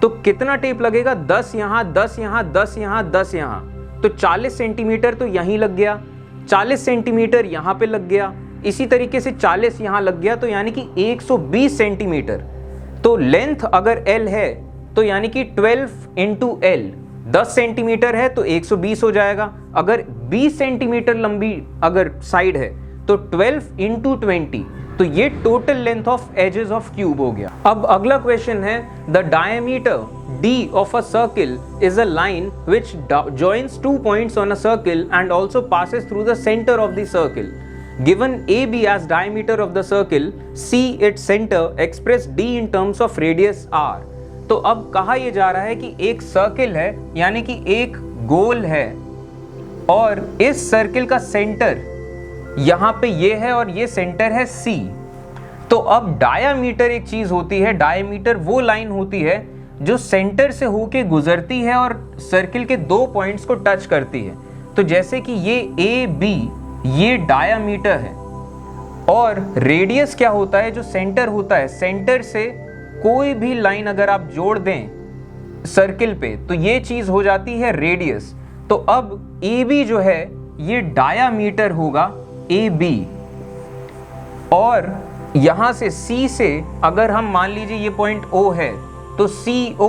तो कितना टेप लगेगा, 10 यहाँ, 10 यहाँ, 10 यहाँ, 10 यहाँ, तो 40 सेंटीमीटर तो यहीं लग गया, 40 सेंटीमीटर यहाँ पे लग गया, इसी तरीके से 40 यहाँ लग गया, तो यानी कि 120 सेंटीमीटर। तो लेंथ अगर L है तो यानी कि 12 इंटू L, 10 सेंटीमीटर है तो 120 हो जाएगा। अगर 20 सेंटीमीटर लंबी अगर साइड है तो 12 इंटू 20, तो ये total length of edges of cube हो गया। अब अगला क्वेश्चन है, the diameter D of a circle is a line which joins 2 points on a circle and also passes through the center of the circle. Given AB as diameter of the circle, C its center, express D in terms of radius R. तो अब कहा यह जा रहा है कि एक circle है, यानी कि एक गोल है, और इस सर्किल का सेंटर यहां पे ये है और ये सेंटर है C। तो अब डायामीटर एक चीज होती है, डायामीटर वो लाइन होती है जो सेंटर से होके गुजरती है और सर्किल के 2 पॉइंट्स को टच करती है। तो जैसे कि ये AB, ये डायामीटर है, और रेडियस क्या होता है, जो सेंटर होता है, सेंटर से कोई भी लाइन अगर आप जोड़ दें सर्किल पे तो ये चीज हो जाती है रेडियस। तो अब AB जो है ये डायामीटर होगा AB, और यहां से C से अगर हम मान लीजिए ये पॉइंट O है तो CO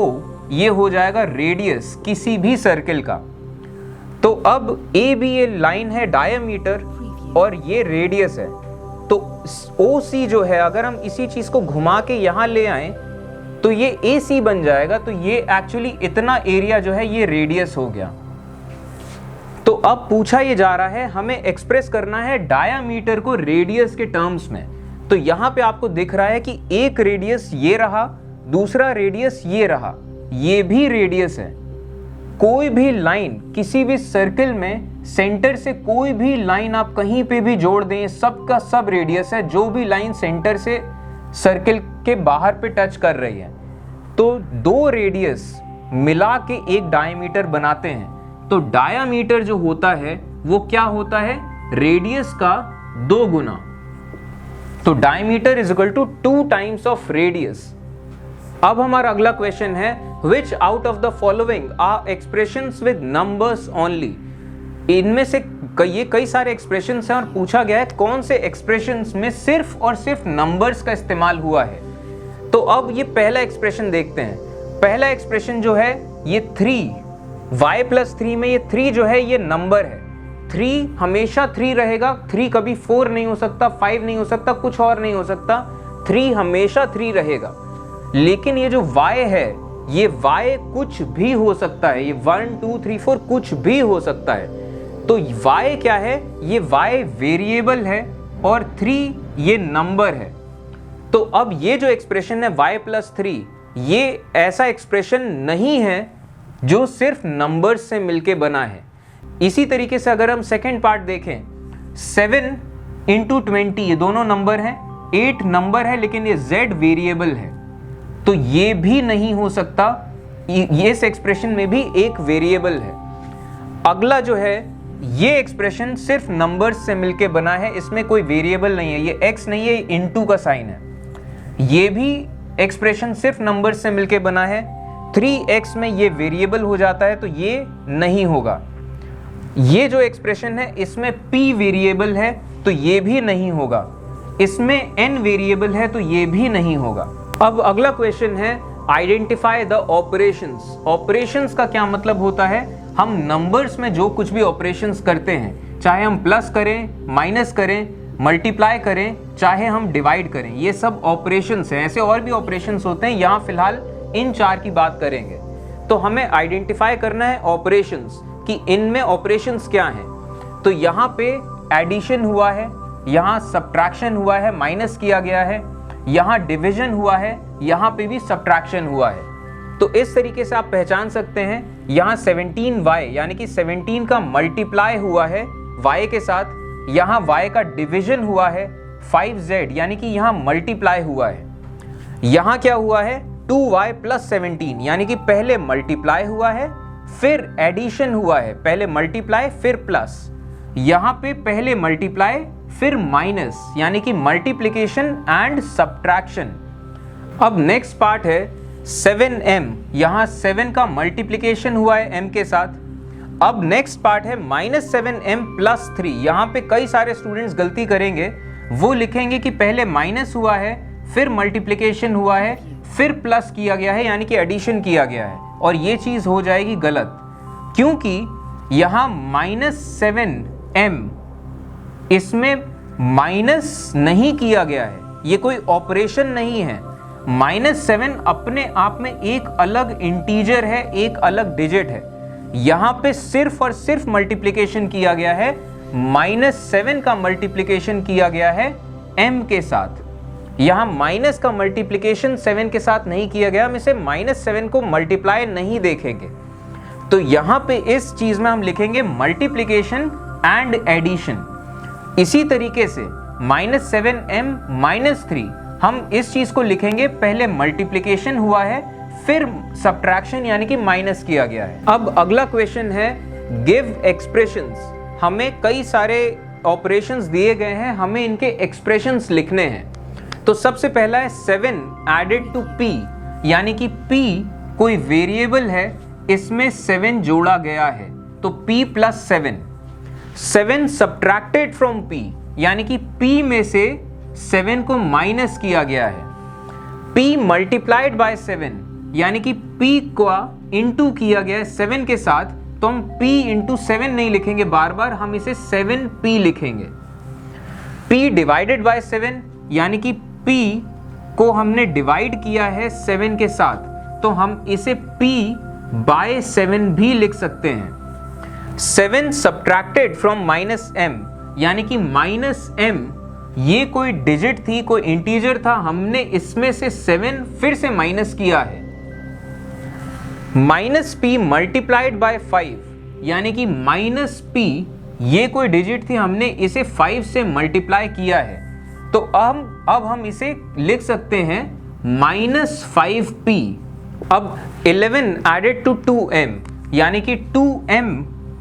ये हो जाएगा रेडियस किसी भी सर्किल का। तो अब AB ये लाइन है डायामीटर और ये रेडियस है, तो OC जो है अगर हम इसी चीज को घुमा के यहां ले आए तो ये AC बन जाएगा। तो ये एक्चुअली इतना एरिया जो है ये रेडियस हो गया। तो अब पूछा ये जा रहा है, हमें एक्सप्रेस करना है डायामीटर को रेडियस के टर्म्स में। तो यहां पे आपको दिख रहा है कि एक रेडियस ये रहा, दूसरा रेडियस ये रहा, ये भी रेडियस है। कोई भी लाइन किसी भी सर्किल में सेंटर से कोई भी लाइन आप कहीं पे भी जोड़ दें, सबका सब रेडियस है, जो भी लाइन सेंटर से सर्किल के बाहर पे टच कर रही है। तो 2 रेडियस मिला के एक डायमीटर बनाते हैं। तो डायमीटर जो होता है वो क्या होता है, रेडियस का 2 गुना। तो diameter is equal to 2 times of radius. अब हमारा अगला क्वेश्चन है, which out of the following are expressions with numbers only? इनमें से कई सारे एक्सप्रेशंस हैं और पूछा गया है कौन से एक्सप्रेशंस में सिर्फ और सिर्फ नंबर्स का इस्तेमाल हुआ है। तो अब ये पहला एक्सप्रेशन देखते हैं। पहला एक्सप्रेशन जो है ये 3, y+3 में ये 3 जो है ये नंबर है। 3 हमेशा 3 रहेगा, 3 कभी 4 नहीं हो सकता, 5 नहीं हो सकता, कुछ और नहीं हो सकता, 3 हमेशा 3 रहेगा। लेकिन ये जो y है ये y कुछ भी हो सकता है, ये 1 2 3 4 कुछ भी हो सकता है। तो y क्या है, ये y वेरिएबल है और 3 ये नंबर है। तो अब ये जो एक्सप्रेशन है y+3, ये ऐसा एक्सप्रेशन नहीं है जो सिर्फ नंबर्स से मिलके बना है। इसी तरीके से अगर हम सेकेंड पार्ट देखें, 7 इंटू 20 ये दोनों नंबर हैं, 8 नंबर है लेकिन ये z वेरिएबल है, तो ये भी नहीं हो सकता। ये इस एक्सप्रेशन में भी एक वेरिएबल है। अगला जो है ये एक्सप्रेशन सिर्फ नंबर्स से मिलके बना है, इसमें कोई वेरिएबल नहीं है, ये x नहीं है, ये इनटू का साइन है। ये भी एक्सप्रेशन सिर्फ नंबर्स से मिलके बना है। 3x में ये वेरिएबल हो जाता है तो ये नहीं होगा। ये जो एक्सप्रेशन है इसमें p वेरिएबल है तो ये भी नहीं होगा। इसमें n वेरिएबल है तो ये भी नहीं होगा। अब अगला क्वेश्चन है, आइडेंटिफाई द ऑपरेशंस। ऑपरेशंस का क्या मतलब होता है, हम नंबर्स में जो कुछ भी ऑपरेशंस करते हैं, चाहे हम प्लस करें, माइनस करें, मल्टीप्लाई करें, चाहे हम डिवाइड करें, ये सब ऑपरेशंस हैं। ऐसे और भी ऑपरेशंस होते हैं, यहाँ फिलहाल इन 4 की बात करेंगे। तो हमें आइडेंटिफाई करना है ऑपरेशंस कि इनमें ऑपरेशंस क्या हैं। तो यहाँ पे एडिशन हुआ है, यहाँ सब्ट्रैक्शन हुआ है, माइनस किया गया है, यहाँ डिवीजन हुआ है, यहाँ पे भी सब्ट्रैक्शन हुआ है। तो इस तरीके से आप पहचान सकते हैं, यहाँ 17y यानी कि 17 का मल्टीप्लाई हुआ है y के साथ, यहाँ y का डिवीजन हुआ है 5z यानी कि यहाँ मल्टीप्लाई हुआ है। यहाँ क्या हुआ है, 2y + 17 यानी कि पहले मल्टीप्लाई हुआ है फिर एडिशन हुआ है, पहले मल्टीप्लाई फिर प्लस, यहाँ पे पहले मल्टीप्लाई फिर माइनस यानी कि मल्टीप्लिकेशन एंड सब्ट्रैक्शन। अब नेक्स्ट पार्ट है 7m, यहाँ 7 का मल्टीप्लीकेशन हुआ है m के साथ। अब नेक्स्ट पार्ट है -7m + 3। यहाँ पे कई सारे स्टूडेंट्स गलती करेंगे, वो लिखेंगे कि पहले माइनस हुआ है, फिर मल्टीप्लिकेशन हुआ है, फिर प्लस किया गया है, यानी कि एडिशन किया गया है, और ये चीज़ हो जाएगी गलत, क्योंकि यहाँ -7m इसमें माइनस नहीं किया गया है, ये कोई ऑपरेशन नहीं है। -7 अपने आप में एक अलग इंटीजर है, एक अलग डिजिट है। यहाँ पे सिर्फ और सिर्फ मल्टीप्लिकेशन किया गया है, -7 का मल्टीप्लिकेशन किया गया है m के साथ। यहाँ माइनस का मल्टीप्लिकेशन 7 के साथ नहीं किया गया, हम इसे -7 को मल्टीप्लाई नहीं देखेंगे। तो यहाँ पे इस चीज में हम लिखेंगे मल्टीप्लिकेशन एंड एडिशन। इसी तरीके से -7m - 3 हम इस चीज को लिखेंगे, पहले मल्टीप्लिकेशन हुआ है, फिर सब्ट्रैक्शन यानी कि माइनस किया गया है। अब अगला क्वेश्चन है गिव एक्सप्रेशंस। हमें कई सारे ऑपरेशंस दिए गए हैं, हमें इनके एक्सप्रेशंस लिखने हैं। तो सबसे पहला है 7 एडेड टू p, यानी कि p कोई वेरिएबल है, इसमें 7 जोड़ा गया है, तो p + 7। 7 सब्ट्रैक्टेड फ्रॉम p, यानी कि p में से 7 को माइनस किया गया है। p मल्टीप्लाइड बाय 7, यानी कि p को इंटू किया गया है 7 के साथ, तो हम p इंटू 7 नहीं लिखेंगे बार बार, हम इसे 7p लिखेंगे। p डिवाइडेड बाय 7, यानी कि p को हमने डिवाइड किया है 7 के साथ, तो हम इसे p बाय 7 भी लिख सकते हैं। 7 सब्ट्रैक्टेड फ्रॉम -m, यानी कि -m ये कोई डिजिट थी, कोई इंटीजर था, हमने इसमें से 7 फिर से माइनस किया है। -p मल्टीप्लाइड बाय 5, यानी कि -p ये कोई डिजिट थी, हमने इसे 5 से मल्टीप्लाई किया है, तो अब हम इसे लिख सकते हैं -5p। अब 11 एडेड टू 2m, यानी कि 2m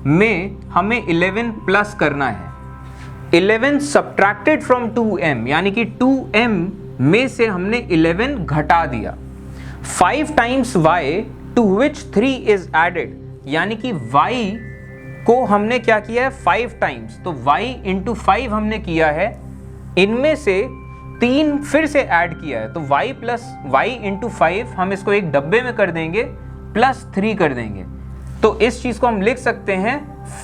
में हमें 11 प्लस करना है। 11 सब्ट्रैक्टेड फ्रॉम 2m, यानी कि 2m में से हमने 11 घटा दिया। 5 times y to which 3 is added, यानी कि y को हमने क्या किया है 5 टाइम्स, तो y इंटू 5 हमने किया है, इनमें से 3 फिर से ऐड किया है, तो y प्लस y इंटू 5 हम इसको एक डब्बे में कर देंगे, प्लस 3 कर देंगे, तो इस चीज को हम लिख सकते हैं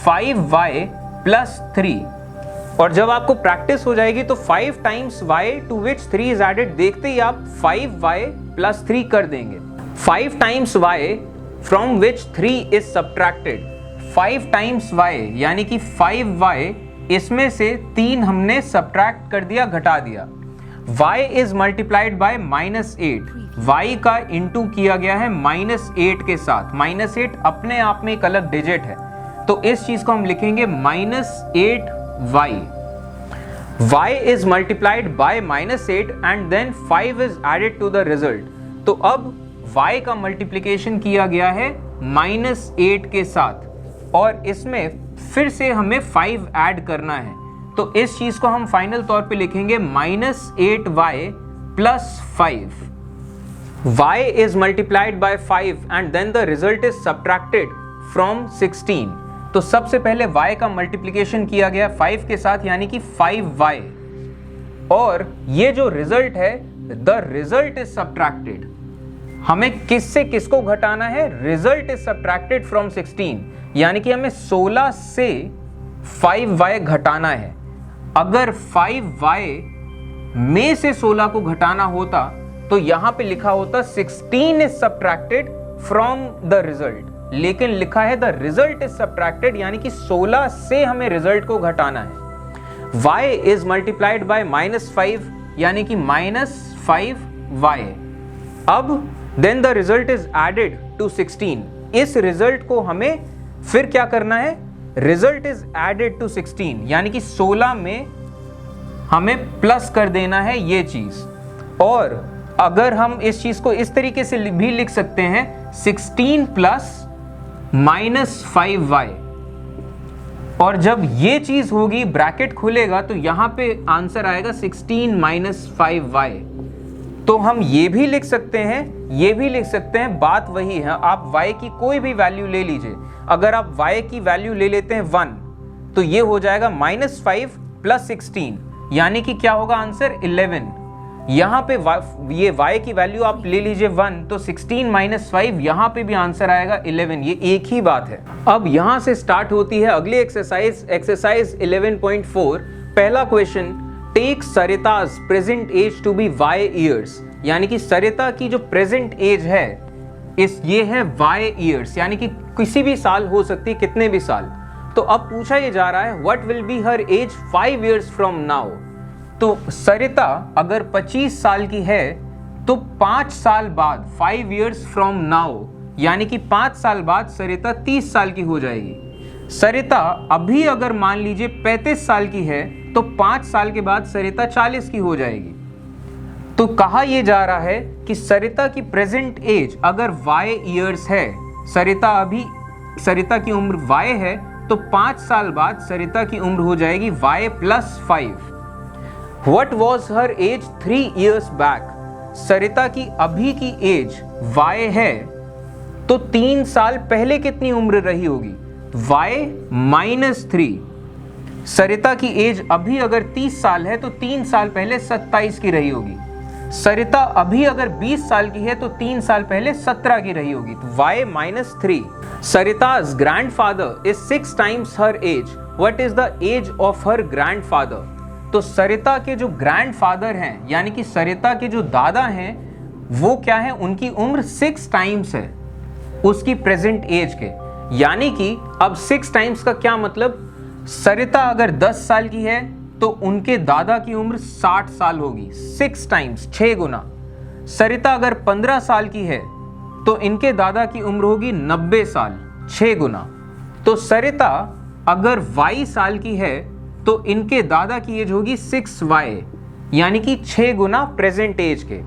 5y + 3। और जब आपको प्रैक्टिस हो जाएगी तो 5 times y to which 3 is added देखते ही आप 5y + 3 कर देंगे। 5 times y from which 3 is subtracted, 5 times y यानी कि 5y, इसमें से 3 हमने सब्ट्रैक्ट कर दिया, घटा दिया। y is multiplied by -8, y का इंटू किया गया है -8 के साथ। -8 अपने आप में एक अलग डिजिट है, तो इस चीज को हम लिखेंगे -8y। y is multiplied by -8 and then 5 is added to the result। तो अब y का मल्टीप्लिकेशन किया गया है -8 के साथ, और इसमें फिर से हमें 5 ऐड करना है, तो इस चीज को हम फाइनल तौर पे लिखेंगे -8y + 5। y is multiplied by 5 and then the result is subtracted from 16। तो सबसे पहले y का मल्टीप्लिकेशन किया गया 5 के साथ, यानी कि 5y, और ये जो रिजल्ट है द रिजल्ट इज सब्ट्रैक्टेड। हमें किससे किसको घटाना है, रिजल्ट इज सब्ट्रैक्टेड फ्रॉम 16, यानी कि हमें 16 से 5y घटाना है। अगर 5y में से 16 को घटाना होता तो यहां पे लिखा होता 16 is subtracted from the result, लेकिन लिखा है द रिजल्ट इज सब्ट्रैक्टेड, यानी कि 16 से हमें रिजल्ट को घटाना है। y इज मल्टीप्लाइड बाय -5, यानी कि -5y। अब then the result is added to 16, इस रिजल्ट को हमें फिर क्या करना है, रिजल्ट इज एडेड टू 16, यानी कि 16 में हमें प्लस कर देना है ये चीज। और अगर हम इस चीज को इस तरीके से भी लिख सकते हैं 16 + -5y, और जब ये चीज होगी ब्रैकेट खुलेगा तो यहां पे आंसर आएगा 16 - 5y। तो हम ये भी लिख सकते हैं, ये भी लिख सकते हैं, बात वही है। आप y की कोई भी वैल्यू ले लीजिए, अगर आप y की वैल्यू ले लेते हैं 1 तो ये हो जाएगा -5 + 16, यानी कि क्या होगा आंसर 11। यहाँ पे ये y की वैल्यू आप ले लीजिए 1 तो 16 - 5, यहाँ पे भी आंसर आएगा 11, ये एक ही बात है। अब यहाँ से स्टार्ट होती है अगली एक्सरसाइज 11.4। पहला question, take Sarita's present age to be y years, यानी कि सरिता की जो प्रेजेंट एज है ये है y ईयर्स, यानी कि किसी भी साल हो सकती है, कितने भी साल। तो अब पूछा ये जा रहा है what will be her age 5 years from now. तो सरिता अगर 25 साल की है तो 5 साल बाद 5 ईयर्स फ्रॉम नाउ, यानी कि 5 साल बाद सरिता 30 साल की हो जाएगी। सरिता अभी अगर मान लीजिए 35 साल की है तो 5 साल के बाद सरिता 40 की हो जाएगी। तो कहा यह जा रहा है कि सरिता की प्रेजेंट एज अगर y ईयर्स है, सरिता की उम्र y है, तो 5 साल बाद सरिता की उम्र हो जाएगी y + 5। What was her age 3 years back? सरिता की अभी की एज y है तो 3 साल पहले कितनी उम्र रही होगी, y - 3। सरिता की एज अभी अगर 30 साल है तो 3 साल पहले 27 की रही होगी। सरिता अभी अगर 20 साल की है तो 3 साल पहले 17 की रही होगी, तो y - 3। Sarita's grandfather is 6 times her age. What is the age of her grandfather? तो सरिता के जो ग्रैंडफादर हैं, यानी कि सरिता के जो दादा हैं, वो क्या है, उनकी उम्र 6 टाइम्स है उसकी प्रेजेंट एज के। यानी कि अब 6 टाइम्स का क्या मतलब, सरिता अगर 10 साल की है तो उनके दादा की उम्र 60 साल होगी, 6 टाइम्स, 6 गुना। सरिता अगर 15 साल की है तो इनके दादा की उम्र होगी 90 साल, 6 गुना। तो सरिता अगर y साल की है तो इनके दादा की एज होगी 6y, यानी कि 6 गुना प्रेजेंट एज के।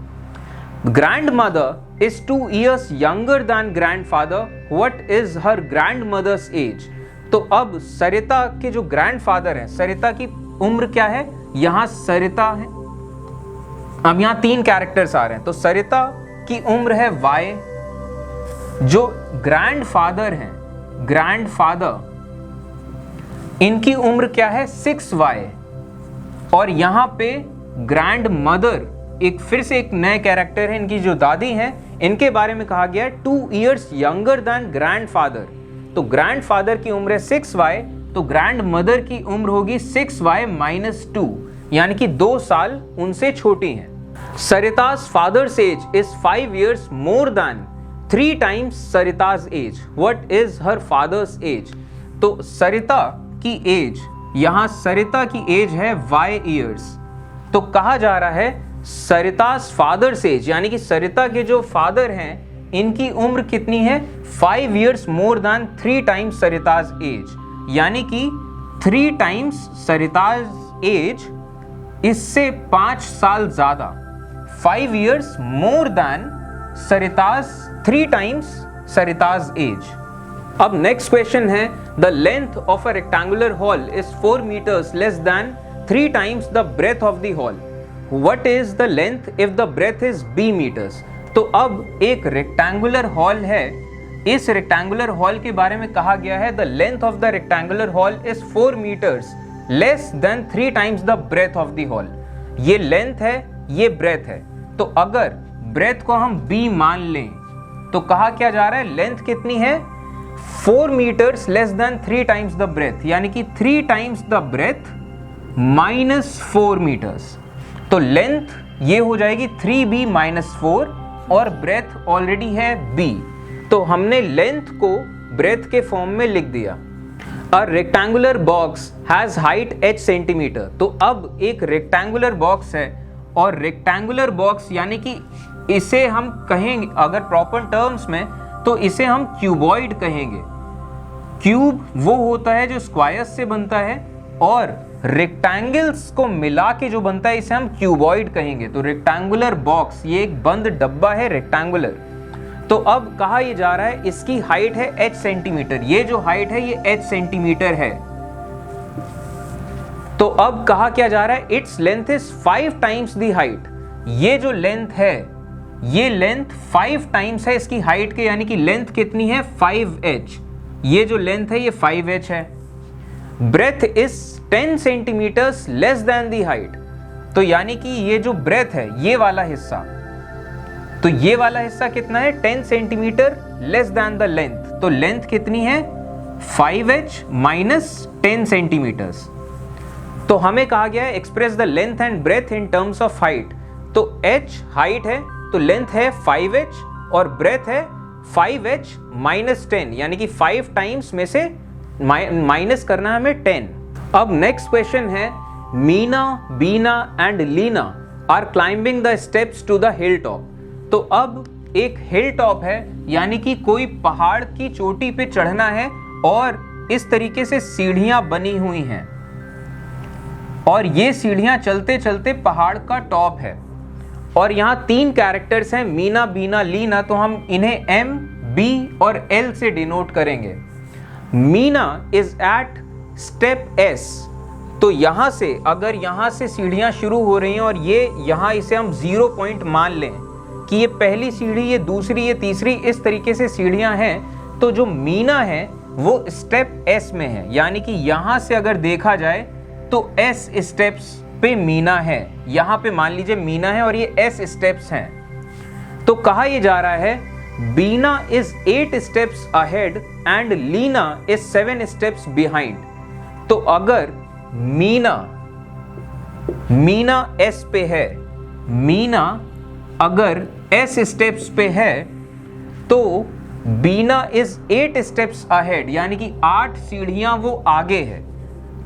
Grand mother is 2 years younger than grandfather. What is her grandmother's age? तो अब सरिता के जो ग्रैंडफादर हैं, सरिता की उम्र क्या है, यहां सरिता है। अब यहां 3 कैरेक्टर्स आ रहे हैं, तो सरिता की उम्र है y, जो ग्रैंडफादर हैं, ग्रैंडफादर, इनकी उम्र क्या है 6y, और यहां पे ग्रैंड मदर एक फिर से एक नए कैरेक्टर है, इनकी जो दादी हैं, इनके बारे में कहा गया है 2 years younger than grandfather। तो ग्रैंडफादर की उम्र है 6y, तो ग्रैंड मदर की उम्र होगी 6y - 2, यानी कि 2 साल उनसे छोटी हैं। Sarita's father's age is 5 years more than 3 times Sarita's age. What is her father's age? तो सरिता की एज, यहां सरिता की एज है y ईयर्स, तो कहा जा रहा है सरिता's father's age, यानी कि सरिता के जो फादर हैं इनकी उम्र कितनी है, 5 years more than 3 times Sarita's age, यानी कि 3 times सरिता's age, इससे 5 साल ज्यादा, 5 years more than Sarita's 3 times Sarita's age। अब नेक्स्ट क्वेश्चन है, the length of a rectangular hall is 4 meters less than 3 times the breadth of the hall. What is the length if the breadth is b meters? तो अब एक rectangular hall है, इस rectangular hall के बारे में कहा गया है the length of the rectangular hall is 4 meters less than 3 times the breadth of the hall. ये लेंथ है, ये ब्रेथ है, तो अगर ब्रेथ को हम b मान लें तो कहा क्या जा रहा है, लेंथ कितनी है 4 meters less than 3 times the breadth, यानी कि 3 times द ब्रेथ -4 meters। तो लेंथ ये हो जाएगी 3b - 4, और ब्रेथ ऑलरेडी है b, तो हमने लेंथ को ब्रेथ के फॉर्म में लिख दिया। A rectangular box has height h centimetre. तो अब एक रेक्टेंगुलर बॉक्स है, और रेक्टेंगुलर बॉक्स यानी कि इसे हम कहेंगे अगर प्रॉपर टर्म्स में तो इसे हम क्यूबॉइड कहेंगे। क्यूब वो होता है जो स्क्वायर्स से बनता है, और रेक्टेंगल्स को मिला के जो बनता है इसे हम क्यूबॉइड कहेंगे। तो रेक्टेंगुलर बॉक्स ये एक बंद डब्बा है रेक्टेंगुलर। तो अब कहा ये जा रहा है इसकी हाइट है h सेंटीमीटर, ये जो हाइट है ये h सेंटीमीटर है। तो अब कहा क्या जा रहा है, its length is 5 times the height, ये जो लेंथ है ये लेंथ 5 टाइम्स है इसकी हाइट के, यानी कि लेंथ कितनी है 5h। ये जो लेंथ है ये 5h है। Breadth is 10 centimetres less than the height, तो यानी कि ये जो ब्रेथ है ये वाला हिस्सा, तो ये वाला हिस्सा कितना है 10 centimetre less than the length, तो लेंथ कितनी है 5h माइनस 10 सेंटीमीटर्स। तो हमें कहा गया है express the length and breadth in terms of height, तो h हाइट है तो लेंथ है 5h और ब्रेथ है 5h माइनस 10, यानी कि 5 टाइम्स में से माइनस करना है हमें 10। अब नेक्स्ट क्वेश्चन है Meena, Beena and Leena are climbing the steps to the hill top. तो अब एक हिल टॉप है, यानी कि कोई पहाड़ की चोटी पे चढ़ना है और इस तरीके से सीढ़ियां बनी हुई हैं और ये सीढ़ियां चलते चलते पहाड़ का टॉप है। और यहाँ 3 कैरेक्टर्स हैं मीना, बीना, लीना, तो हम इन्हें M, B और L से डिनोट करेंगे। Meena is at step S, तो यहां से अगर यहां से सीढ़ियां शुरू हो रही हैं और ये यहां इसे हम 0 पॉइंट मान लें कि ये पहली सीढ़ी, ये दूसरी, ये तीसरी, इस तरीके से सीढ़ियां हैं, तो जो मीना है वो स्टेप S में है, यानी कि यहां से अगर देखा जाए तो S स्टेप्स पे मीना है। यहां पे मान लीजिए मीना है और ये S स्टेप्स हैं, तो कहा ये जा रहा है Beena is 8 steps ahead and Leena is 7 steps behind. तो अगर मीना S पे है, मीना अगर S स्टेप्स पे है तो बीना इज 8 स्टेप्स अहेड, यानी कि 8 सीढ़ियां वो आगे है।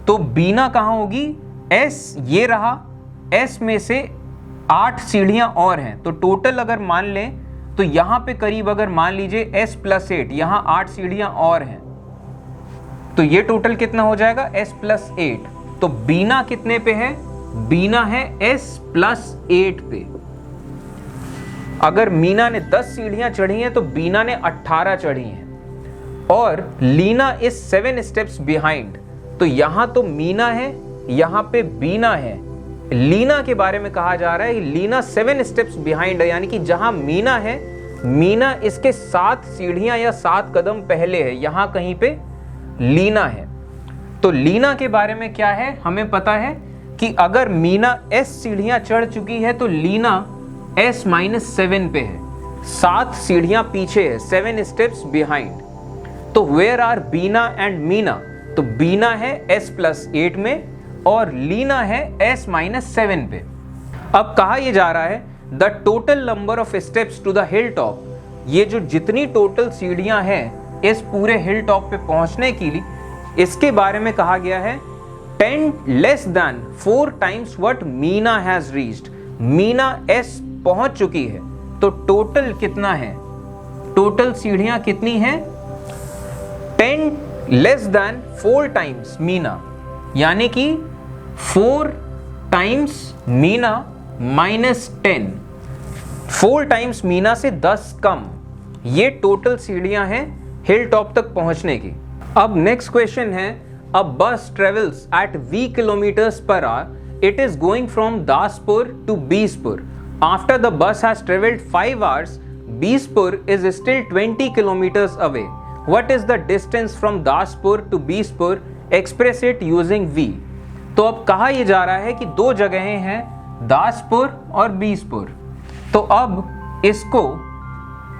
तो बीना कहां होगी S, ये रहा, S में से 8 सीढ़ियां और हैं, तो टोटल अगर मान लें तो यहां पे करीब अगर मान लीजिए S + 8, यहां 8 सीढ़ियां और हैं, तो ये टोटल कितना हो जाएगा S + 8। तो बीना कितने पे है, बीना है S + 8 पे। अगर मीना ने 10 सीढ़ियां चढ़ी हैं तो बीना ने 18 चढ़ी हैं और लीना इज 7 स्टेप्स बिहाइंड, तो यहां तो मीना है, यहां पे बीना है। लीना के बारे में कहा जा रहा है लीना 7 स्टेप्स बिहाइंड है, यानी कि जहां मीना है, मीना इसके 7 सीढ़ियां या 7 कदम पहले है, यहां कहीं पे लीना है। तो लीना के बारे में क्या है, हमें पता है कि अगर मीना S सीढ़ियां चढ़ चुकी है तो लीना S - 7 पे है, 7 सीढ़ियां पीछे है, 7 स्टेप्स बिहाइंड। तो where are Beena and Meena, तो बीना है S + 8 में और लीना है S - 7 पे। अब कहा यह जा रहा है the total number of steps to the hill top, ये जो जितनी टोटल सीढ़ियां हैं इस पूरे हिल टॉप पे पहुंचने के लिए, इसके बारे में कहा गया है 10 less than 4 times what Meena has reached. Meena S पहुंच चुकी है, तो टोटल कितना है, टोटल सीढ़ियां कितनी हैं 10 लेस देन 4 टाइम्स मीना, यानी कि 4 टाइम्स मीना -10, 4 टाइम्स मीना से 10 कम, ये टोटल सीढ़ियां हैं हिल टॉप तक पहुंचने की। अब नेक्स्ट क्वेश्चन है अ बस travels eight v km/h, it is going from Daspur to Bispur. After the bus has traveled 5 hours, Bispur is still 20 kilometers away. What is the distance from Daspur to Bispur? Express it using V. तो अब कहा यह जा रहा है कि 2 जगहें हैं, दासपुर और बीसपुर। तो अब इसको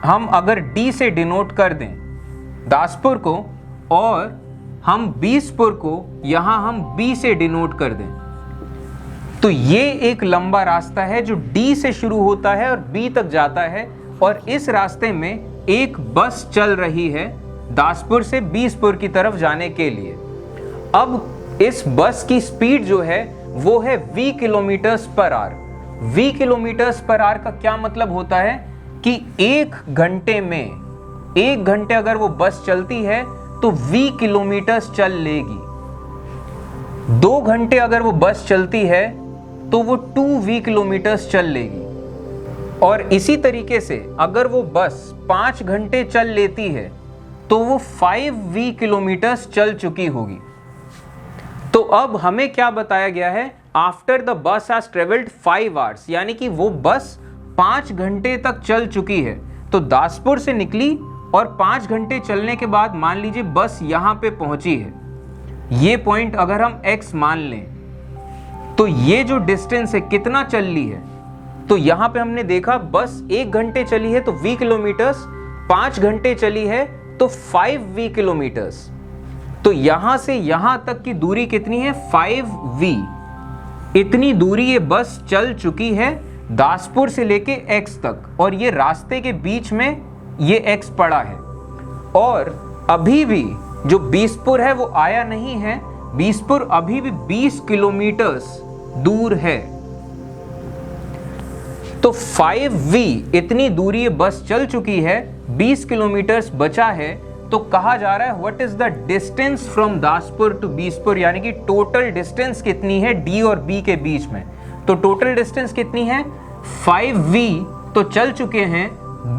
हम अगर D से डिनोट कर दें दासपुर को, और हम बीसपुर को यहां हम B से डिनोट कर दें, तो ये एक लंबा रास्ता है जो D से शुरू होता है और B तक जाता है, और इस रास्ते में एक बस चल रही है दासपुर से बीसपुर की तरफ जाने के लिए। अब इस बस की स्पीड जो है वो है v km/h। v km/h का क्या मतलब होता है कि 1 घंटे में, 1 घंटे अगर वो बस चलती है तो v किलोमीटर्स चल लेगी। 2 घंटे अगर वो बस चलती है तो वो 2v किलोमीटर्स चल लेगी। और इसी तरीके से अगर वो बस 5 घंटे चल लेती है तो वो 5v किलोमीटर्स चल चुकी होगी। तो अब हमें क्या बताया गया है, after the bus has travelled 5 hours, यानी कि वो बस 5 घंटे तक चल चुकी है। तो दासपुर से निकली और 5 घंटे चलने के बाद मान लीजिए बस यहां पे पहुंची है। ये पॉइंट अगर हम x मान लें तो ये जो डिस्टेंस है कितना चल ली है, तो यहां पे हमने देखा बस 1 घंटे चली है तो v किलोमीटर्स, 5 घंटे चली है तो 5v किलोमीटर्स। तो यहां से यहां तक की दूरी कितनी है, 5v। इतनी दूरी ये बस चल चुकी है दासपुर से लेके x तक, और ये रास्ते के बीच में ये x पड़ा है। और अभी भी जो बीसपुर है वो आया नहीं है, बीसपुर अभी भी 20 किलोमीटर्स दूर है। तो 5v इतनी दूरी ये बस चल चुकी है, 20 किलोमीटर्स बचा है। तो कहा जा रहा है what is the distance from Daspur to Bispur, यानी कि टोटल डिस्टेंस कितनी है d और b के बीच में। तो टोटल डिस्टेंस कितनी है, 5v तो चल चुके हैं,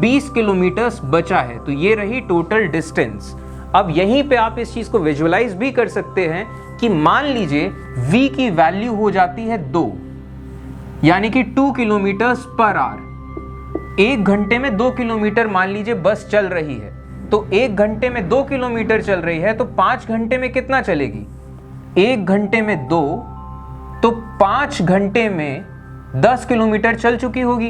20 किलोमीटर्स बचा है। तो ये रही टोटल डिस्टेंस। अब यहीं पे आप इस चीज को विजुअलाइज भी कर सकते हैं कि मान लीजिए v की वैल्यू हो जाती है 2, यानी कि 2 किलोमीटर्स पर आवर। 1 घंटे में 2 किलोमीटर मान लीजिए बस चल रही है, तो 1 घंटे में 2 किलोमीटर चल रही है, तो 5 घंटे में कितना चलेगी, 1 घंटे में 2, तो 5 घंटे में 10 किलोमीटर चल चुकी होगी।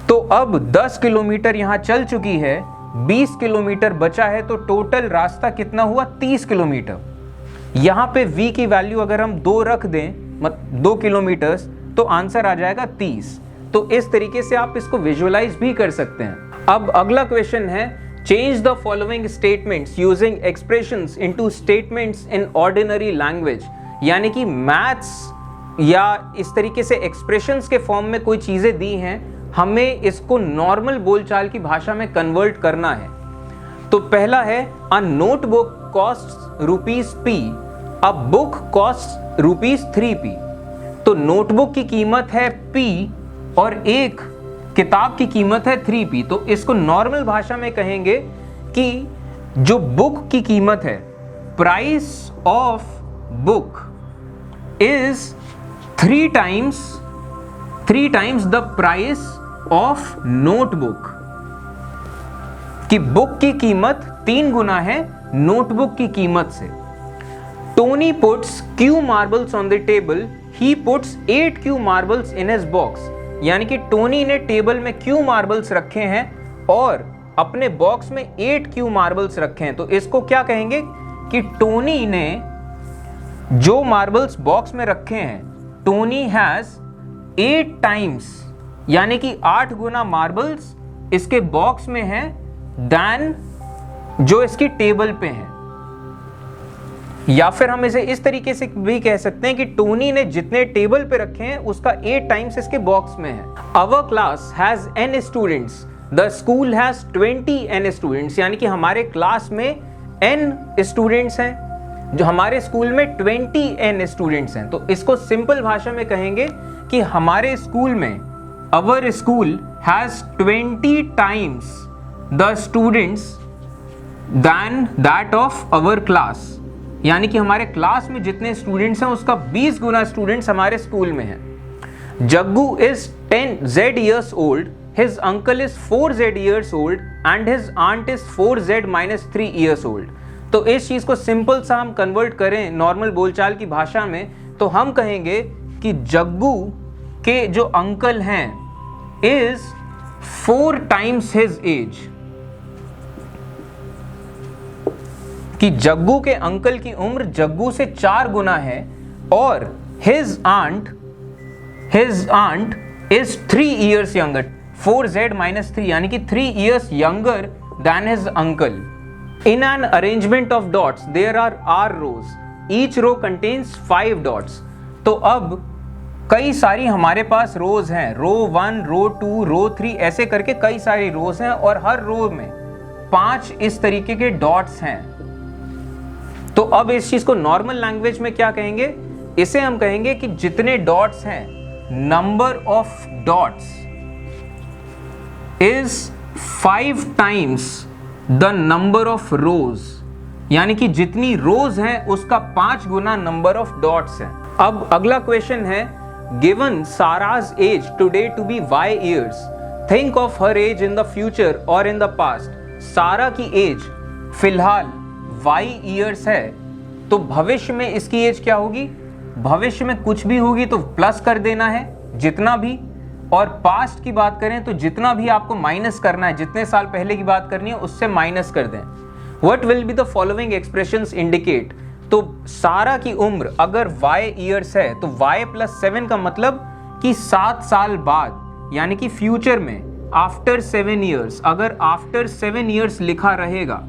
तो अब 10 किलोमीटर यहां चल चुकी है, 20 किलोमीटर बचा है, तो टोटल रास्ता कितना हुआ, 30 किलोमीटर। यहां पे v की वैल्यू अगर हम 2 रख दें, 2 किलोमीटर्स, तो आंसर आ जाएगा 30। तो इस तरीके से आप इसको विजुअलाइज भी कर सकते हैं। अब अगला क्वेश्चन है, change the following statements using expressions into statements in ordinary language, यानी कि मैथ्स या इस तरीके से एक्सप्रेशंस के फॉर्म में कोई चीजें दी हैं, हमें इसको नॉर्मल बोलचाल की भाषा में कन्वर्ट करना है। तो पहला है, a notebook cost ₹p, a book cost ₹3p। तो नोटबुक की कीमत है p और एक किताब की कीमत है 3p। तो इसको नॉर्मल भाषा में कहेंगे कि जो बुक की कीमत है, price of book is 3 times the price of notebook, कि बुक की कीमत 3 गुना है नोटबुक की कीमत से। Tony puts Q marbles on the table, he puts 8 Q marbles in his box, यानी कि टोनी ने टेबल में Q मार्बल्स रखे हैं और अपने बॉक्स में 8 Q मार्बल्स रखे हैं। तो इसको क्या कहेंगे कि टोनी ने जो मार्बल्स बॉक्स में रखे हैं, टोनी हैज 8 टाइम्स, यानी कि 8 गुना मार्बल्स इसके बॉक्स में है देन जो इसकी टेबल पे है। या फिर हम इसे इस तरीके से भी कह सकते हैं कि टोनी ने जितने टेबल पे रखे हैं उसका 8 टाइम्स इसके बॉक्स में है। Our class has n students, the school has 20 n students, यानी कि हमारे क्लास में n स्टूडेंट्स हैं, जो हमारे स्कूल में 20 n स्टूडेंट्स हैं। तो इसको सिंपल भाषा में कहेंगे कि हमारे स्कूल में, our school has 20 times the students than that of our class, यानी कि हमारे क्लास में जितने स्टूडेंट्स हैं उसका 20 गुना स्टूडेंट्स हमारे स्कूल में हैं। Jaggu is 10z years old, his uncle is 4z years old and his aunt is 4z - 3 years old। तो इस चीज को सिंपल सा हम कन्वर्ट करें नॉर्मल बोलचाल की भाषा में, तो हम कहेंगे कि जग्गू के जो अंकल हैं इज 4 टाइम्स हिज एज, कि जग्गू के अंकल की उम्र जग्गू से 4 गुना है, और his aunt is 3 years younger, 4z - 3, यानी कि 3 years younger than his uncle। In an arrangement of dots there are r rows, each row contains 5 dots। तो अब कई सारी हमारे पास रोज हैं, रो 1, रो 2, रो 3, ऐसे करके कई सारी रोज हैं, और हर रो में 5 इस तरीके के डॉट्स हैं। तो अब इस चीज को नॉर्मल लैंग्वेज में क्या कहेंगे, इसे हम कहेंगे कि जितने डॉट्स हैं, number of dots is 5 times the number of रोज, यानी कि जितनी रोज हैं उसका 5 गुना नंबर ऑफ डॉट्स है। अब अगला क्वेश्चन है, given Sara's age today to be y years, think of her age in the future और इन द पास्ट। सारा की एज फिलहाल y years है, तो भविष्य में इसकी एज क्या होगी? भविष्य में कुछ भी होगी तो प्लस कर देना है जितना भी, और पास्ट की बात करें तो जितना भी आपको माइनस करना है, जितने साल पहले की बात करनी है उससे माइनस कर दें। What will be the following expressions indicate, तो सारा की उम्र अगर y years है तो y + 7 का मतलब कि 7 साल बाद, यानी कि फ्यूचर में आफ्टर 7 years, अगर आफ्टर 7 years लिखा रहेगा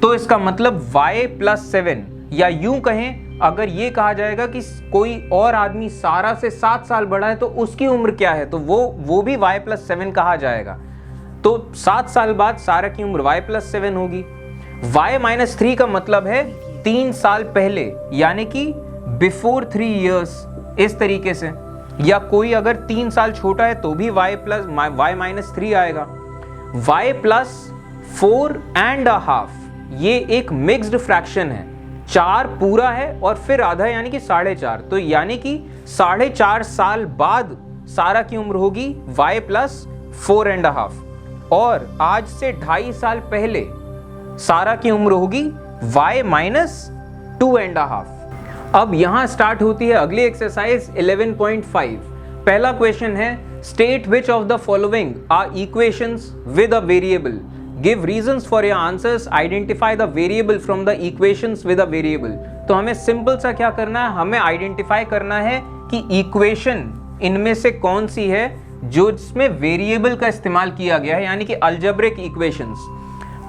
तो इसका मतलब y + 7, या यूं कहें अगर ये कहा जाएगा कि कोई और आदमी सारा से 7 साल बड़ा है तो उसकी उम्र क्या है, तो वो भी y + 7 कहा जाएगा। तो 7 साल बाद सारा की उम्र y + 7 होगी। y - 3 का मतलब है 3 साल पहले, यानी कि बिफोर 3 years, इस तरीके से। या कोई अगर 3 साल छोटा है तो भी y - 3 आएगा। y + 4.5 ये एक मिक्स्ड फ्रैक्शन है, 4 पूरा है और फिर आधा यानी कि 4.5, तो यानी कि 4.5 साल बाद सारा की उम्र होगी y + 4.5, और आज से 2.5 साल पहले सारा की उम्र होगी y - 2.5। अब यहां स्टार्ट होती है अगली एक्सरसाइज 11.5। पहला क्वेश्चन है, state which of the following are equations with a variable, give reasons for your answers, identify the variable from the equations with a variable. तो हमें सिंपल सा क्या करना है, हमें आइडेंटिफाई करना है कि इक्वेशन इनमें से कौन सी है जो जिसमें वेरिएबल का इस्तेमाल किया गया है, यानी कि अलजेब्रिक इक्वेशंस।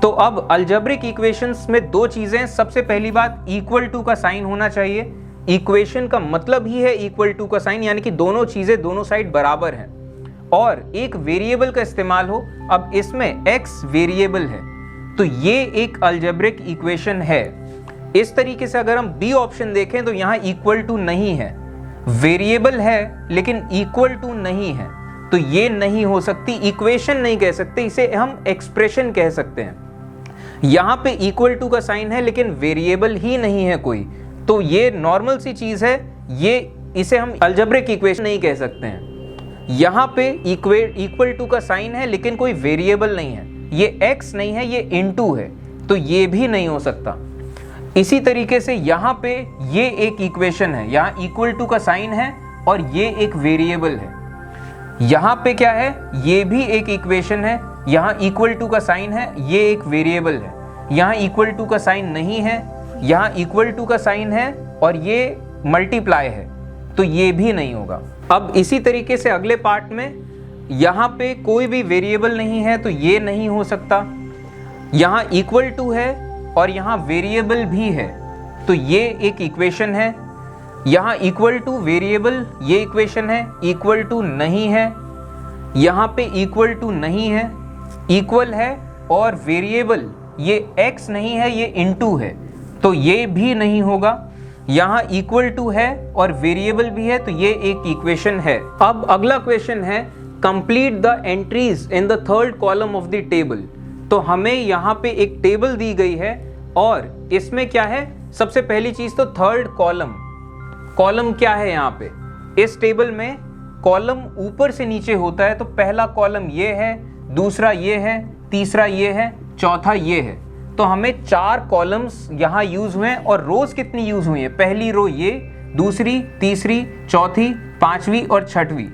तो अब अलजेब्रिक इक्वेशंस में दो चीजें, सबसे पहली बात इक्वल टू का साइन होना चाहिए। इक्वेशन का मतलब ही है इक्वल टू का साइन, यानी कि दोनों चीजें दोनों साइड बराबर हैं, और एक वेरिएबल का इस्तेमाल हो। अब इसमें x वेरिएबल है तो ये एक अलजेब्रिक इक्वेशन है। इस तरीके से अगर हम बी ऑप्शन देखें तो यहाँ इक्वल टू नहीं है, वेरिएबल है लेकिन इक्वल टू नहीं है, तो ये नहीं हो सकती, इक्वेशन नहीं कह सकते, इसे हम एक्सप्रेशन कह सकते हैं। यहाँ पे इक्वल टू का साइन है लेकिन वेरिएबल ही नहीं है कोई, तो ये नॉर्मल सी चीज है, ये इसे हम अलजेब्रिक इक्वेशन नहीं कह सकते हैं। यहाँ पे इक्वल टू का साइन है लेकिन कोई वेरिएबल नहीं है, ये x नहीं है, ये इनटू है, तो ये भी नहीं हो सकता। इसी तरीके से यहाँ पे ये एक इक्वेशन है, यहाँ इक्वल टू का साइन है और ये एक वेरिएबल है। यहाँ पे क्या है, ये भी एक इक्वेशन है, यहाँ इक्वल टू का साइन है, ये एक वेरिएबल है। यहाँ इक्वल टू का साइन नहीं है, यहाँ इक्वल टू का साइन है और ये मल्टीप्लाई है, तो ये भी नहीं होगा। अब इसी तरीके से अगले पार्ट में यहाँ पे कोई भी वेरिएबल नहीं है तो ये नहीं हो सकता। यहाँ इक्वल टू है और यहाँ वेरिएबल भी है, तो ये एक इक्वेशन है। यहाँ इक्वल टू वेरिएबल, ये इक्वेशन है, इक्वल टू नहीं है, यहाँ पे इक्वल टू नहीं है, इक्वल है और वेरिएबल ये x नहीं है, ये इनटू है, तो ये भी नहीं होगा। यहाँ इक्वल टू है और वेरिएबल भी है, तो ये एक इक्वेशन है। अब अगला क्वेश्चन है, complete the entries in the third column of the table. तो हमें यहाँ पे एक टेबल दी गई है और इसमें क्या है, सबसे पहली चीज तो थर्ड कॉलम। कॉलम क्या है यहाँ पे, इस टेबल में कॉलम ऊपर से नीचे होता है, तो पहला कॉलम ये है, दूसरा ये है, तीसरा ये है, चौथा ये है। तो हमें 4 कॉलम्स यहाँ यूज हुए हैं और रोज कितनी यूज हुई है, पहली रो ये, दूसरी, तीसरी, चौथी, 5वीं और 6वीं,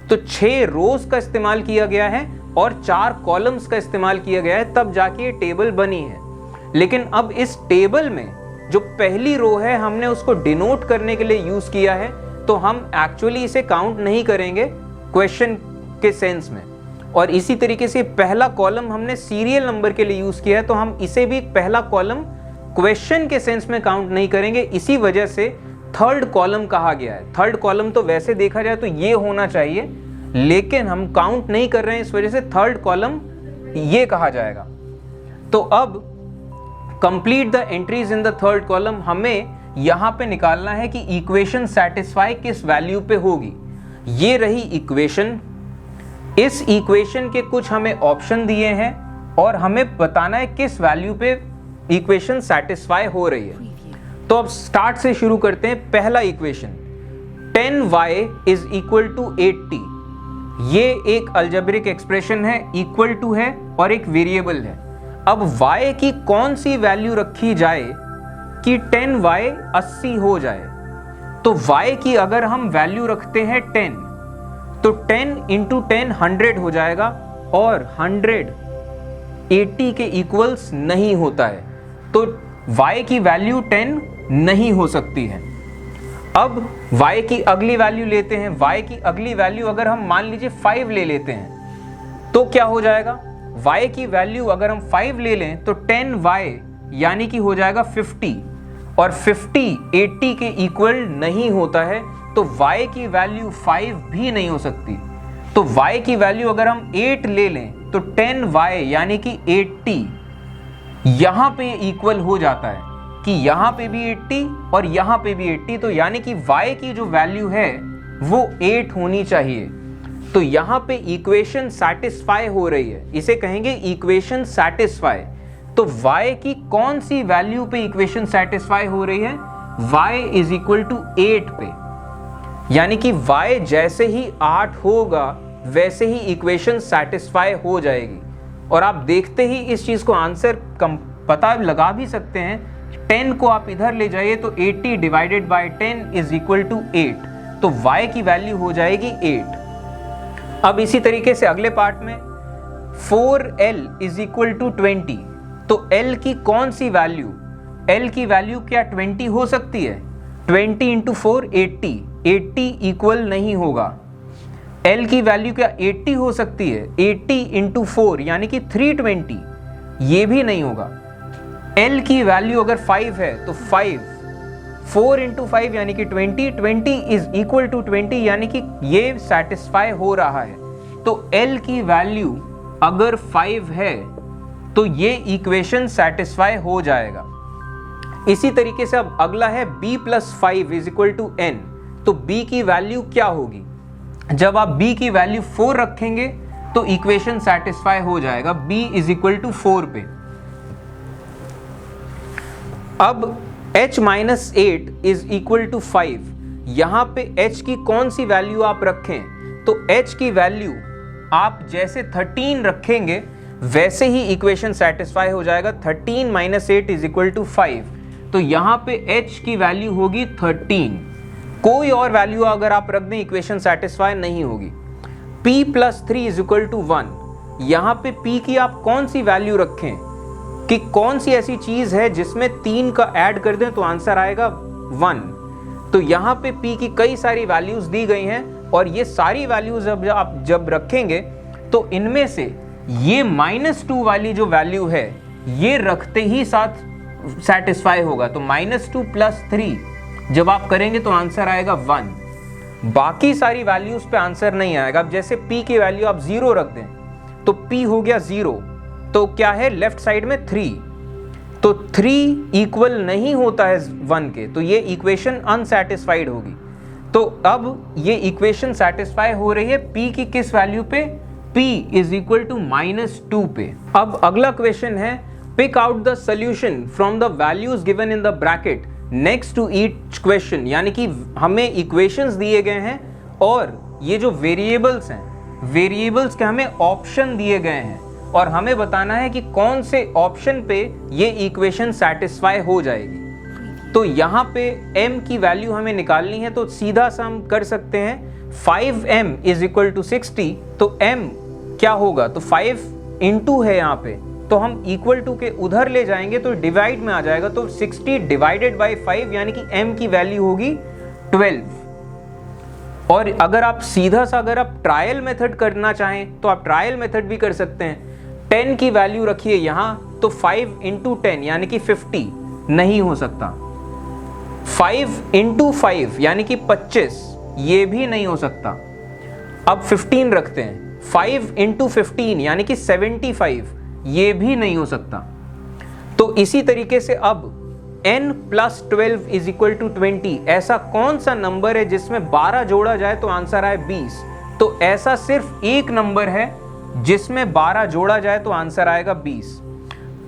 तो 6 रोज का इस्तेमाल किया गया है और 4 कॉलम्स का इस्तेमाल किया गया है, तब जाके ये टेबल बनी है। लेकिन अब इस टेबल में जो पहली रो है हमने उसको डिनोट करने के लिए यूज किया है, तो हम एक्चुअली इसे काउंट नहीं करेंगे क्वेश्चन के सेंस में। और इसी तरीके से पहला कॉलम हमने सीरियल नंबर के लिए यूज किया है, तो हम इसे भी पहला कॉलम क्वेश्चन के सेंस में काउंट नहीं करेंगे, इसी वजह से थर्ड कॉलम कहा गया है। थर्ड कॉलम तो वैसे देखा जाए तो ये होना चाहिए, लेकिन हम काउंट नहीं कर रहे हैं, इस वजह से थर्ड कॉलम ये कहा जाएगा। तो अब complete the entries in the third column, हमें यहां पे निकालना है कि इक्वेशन सेटिस्फाई किस वैल्यू पे होगी। ये रही इक्वेशन, इस इक्वेशन के कुछ हमें ऑप्शन दिए हैं और हमें बताना है किस वैल्यू पे इक्वेशन सेटिस्फाई हो रही है। तो अब स्टार्ट से शुरू करते हैं। पहला equation 10y is equal to 80, ये एक अलजेब्रिक एक्सप्रेशन है, इक्वल टू है और एक वेरिएबल है। अब y की कौन सी वैल्यू रखी जाए कि 10y 80 हो जाए? तो y की अगर हम वैल्यू रखते हैं 10, तो 10 इंटू 10 100 हो जाएगा, और 100 80 के इक्वल्स नहीं होता है, तो y की वैल्यू 10 नहीं हो सकती है। अब y की अगली वैल्यू लेते हैं। y की अगली वैल्यू अगर हम मान लीजिए 5 ले लेते हैं तो क्या हो जाएगा? y की वैल्यू अगर हम 5 ले लें तो 10y यानी कि हो जाएगा 50, और 50 80 के इक्वल नहीं होता है, तो y की वैल्यू 5 भी नहीं हो सकती। तो y की वैल्यू अगर हम 8 ले लें तो 10y यानी कि 80 यहां पे इक्वल हो जाता है कि यहां पे भी 80 और यहां पे भी 80, तो यानी कि y की जो वैल्यू है वो 8 होनी चाहिए। तो यहां पे इक्वेशन सैटिस्फाई हो रही है, इसे कहेंगे इक्वेशन सैटिस्फाई। तो y की कौन सी वैल्यू पे इक्वेशन सैटिस्फाई हो रही है? y इज इक्वल टू 8 पे, यानी कि y जैसे ही 8 होगा वैसे ही इक्वेशन सैटिस्फाई हो जाएगी। और आप देखते ही इस चीज को आंसर पता लगा भी सकते हैं। 10 को आप इधर ले जाइए तो 80 divided by 10 is equal to 8, तो y की वैल्यू हो जाएगी 8। अब इसी तरीके से अगले पार्ट में 4l इज इक्वल टू 20, तो l की कौन सी वैल्यू? l की वैल्यू क्या 20 हो सकती है? 20 इंटू 4 80, 80 इक्वल नहीं होगा। l की वैल्यू क्या 80 हो सकती है? 80 इंटू 4 यानी कि 320, ये भी नहीं होगा। l की वैल्यू अगर 5 है तो 5, 4 इंटू 5 यानी कि 20, 20 इज इक्वल टू 20 यानी कि ये सेटिस्फाई हो रहा है। तो l की वैल्यू अगर 5 है तो ये इक्वेशन सेटिस्फाई हो जाएगा। इसी तरीके से अब अगला है b plus 5 is equal to n, तो b की वैल्यू क्या होगी? जब आप b की वैल्यू 4 रखेंगे तो इक्वेशन सेटिस्फाई हो जाएगा b इज इक्वल टू 4 पे। अब h minus 8 is equal to 5, यहां पे h की कौन सी वैल्यू आप रखें? तो h की वैल्यू आप जैसे 13 रखेंगे वैसे ही इक्वेशन सेटिस्फाई हो जाएगा। 13 माइनस 8 इज इक्वल टू 5, तो यहां पे h की वैल्यू होगी 13। कोई और वैल्यू अगर आप रख दें इक्वेशन सेटिस्फाई नहीं होगी। p plus 3 is equal to 1, यहां पे p की आप कौन सी वैल्यू रखें कि कौन सी ऐसी चीज है जिसमें 3 का ऐड कर दें तो आंसर आएगा 1। तो यहां पे p की कई सारी वैल्यूज दी गई हैं, और ये सारी वैल्यूज आप जब रखेंगे तो इनमें से ये -2 वाली जो वैल्यू है ये रखते ही साथ सेटिस्फाई होगा। तो -2 प्लस 3 जब आप करेंगे तो आंसर आएगा 1। बाकी सारी वैल्यूज पे आंसर नहीं आएगा। अब जैसे p की वैल्यू आप 0 रख दें तो p हो गया 0, तो क्या है लेफ्ट साइड में 3, तो 3 इक्वल नहीं होता है 1 के, तो ये इक्वेशन अनसैटिस्फाइड होगी। तो अब ये इक्वेशन सेटिस्फाई हो रही है p की किस वैल्यू पे? p इज इक्वल टू -2 पे। अब अगला क्वेश्चन है pick out the solution from the values given in the bracket next to each question, यानी कि हमें इक्वेशंस दिए गए हैं और ये जो वेरिएबल्स हैं, वेरिएबल्स के हमें ऑप्शन दिए गए हैं और हमें बताना है कि कौन से ऑप्शन पे ये इक्वेशन सेटिस्फाई हो जाएगी। तो यहाँ पे m की वैल्यू हमें निकालनी है, तो सीधा सा हम कर सकते हैं 5m इज इक्वल टू 60, तो m क्या होगा? तो 5 इंटू है यहाँ पे, तो हम इक्वल टू के उधर ले जाएंगे तो डिवाइड में आ जाएगा, तो 60 डिवाइडेड बाई 5 यानी कि m की वैल्यू होगी 12। और अगर आप सीधा सा अगर आप ट्रायल मेथड करना चाहें तो आप ट्रायल मेथड भी कर सकते हैं। 10 की वैल्यू रखिए यहाँ, तो 5 इंटू 10 यानी कि 50 नहीं हो सकता। 5 इंटू 5 यानी कि 25, ये भी नहीं हो सकता। अब 15 रखते हैं, 5 इंटू 15 यानी कि 75, ये भी नहीं हो सकता। तो इसी तरीके से अब n plus 12 is equal to 20, ऐसा कौन सा नंबर है जिसमें 12 जोड़ा जाए तो आंसर आए 20? तो ऐसा सिर्फ एक नंबर है जिसमें 12 जोड़ा जाए तो आंसर आएगा 20।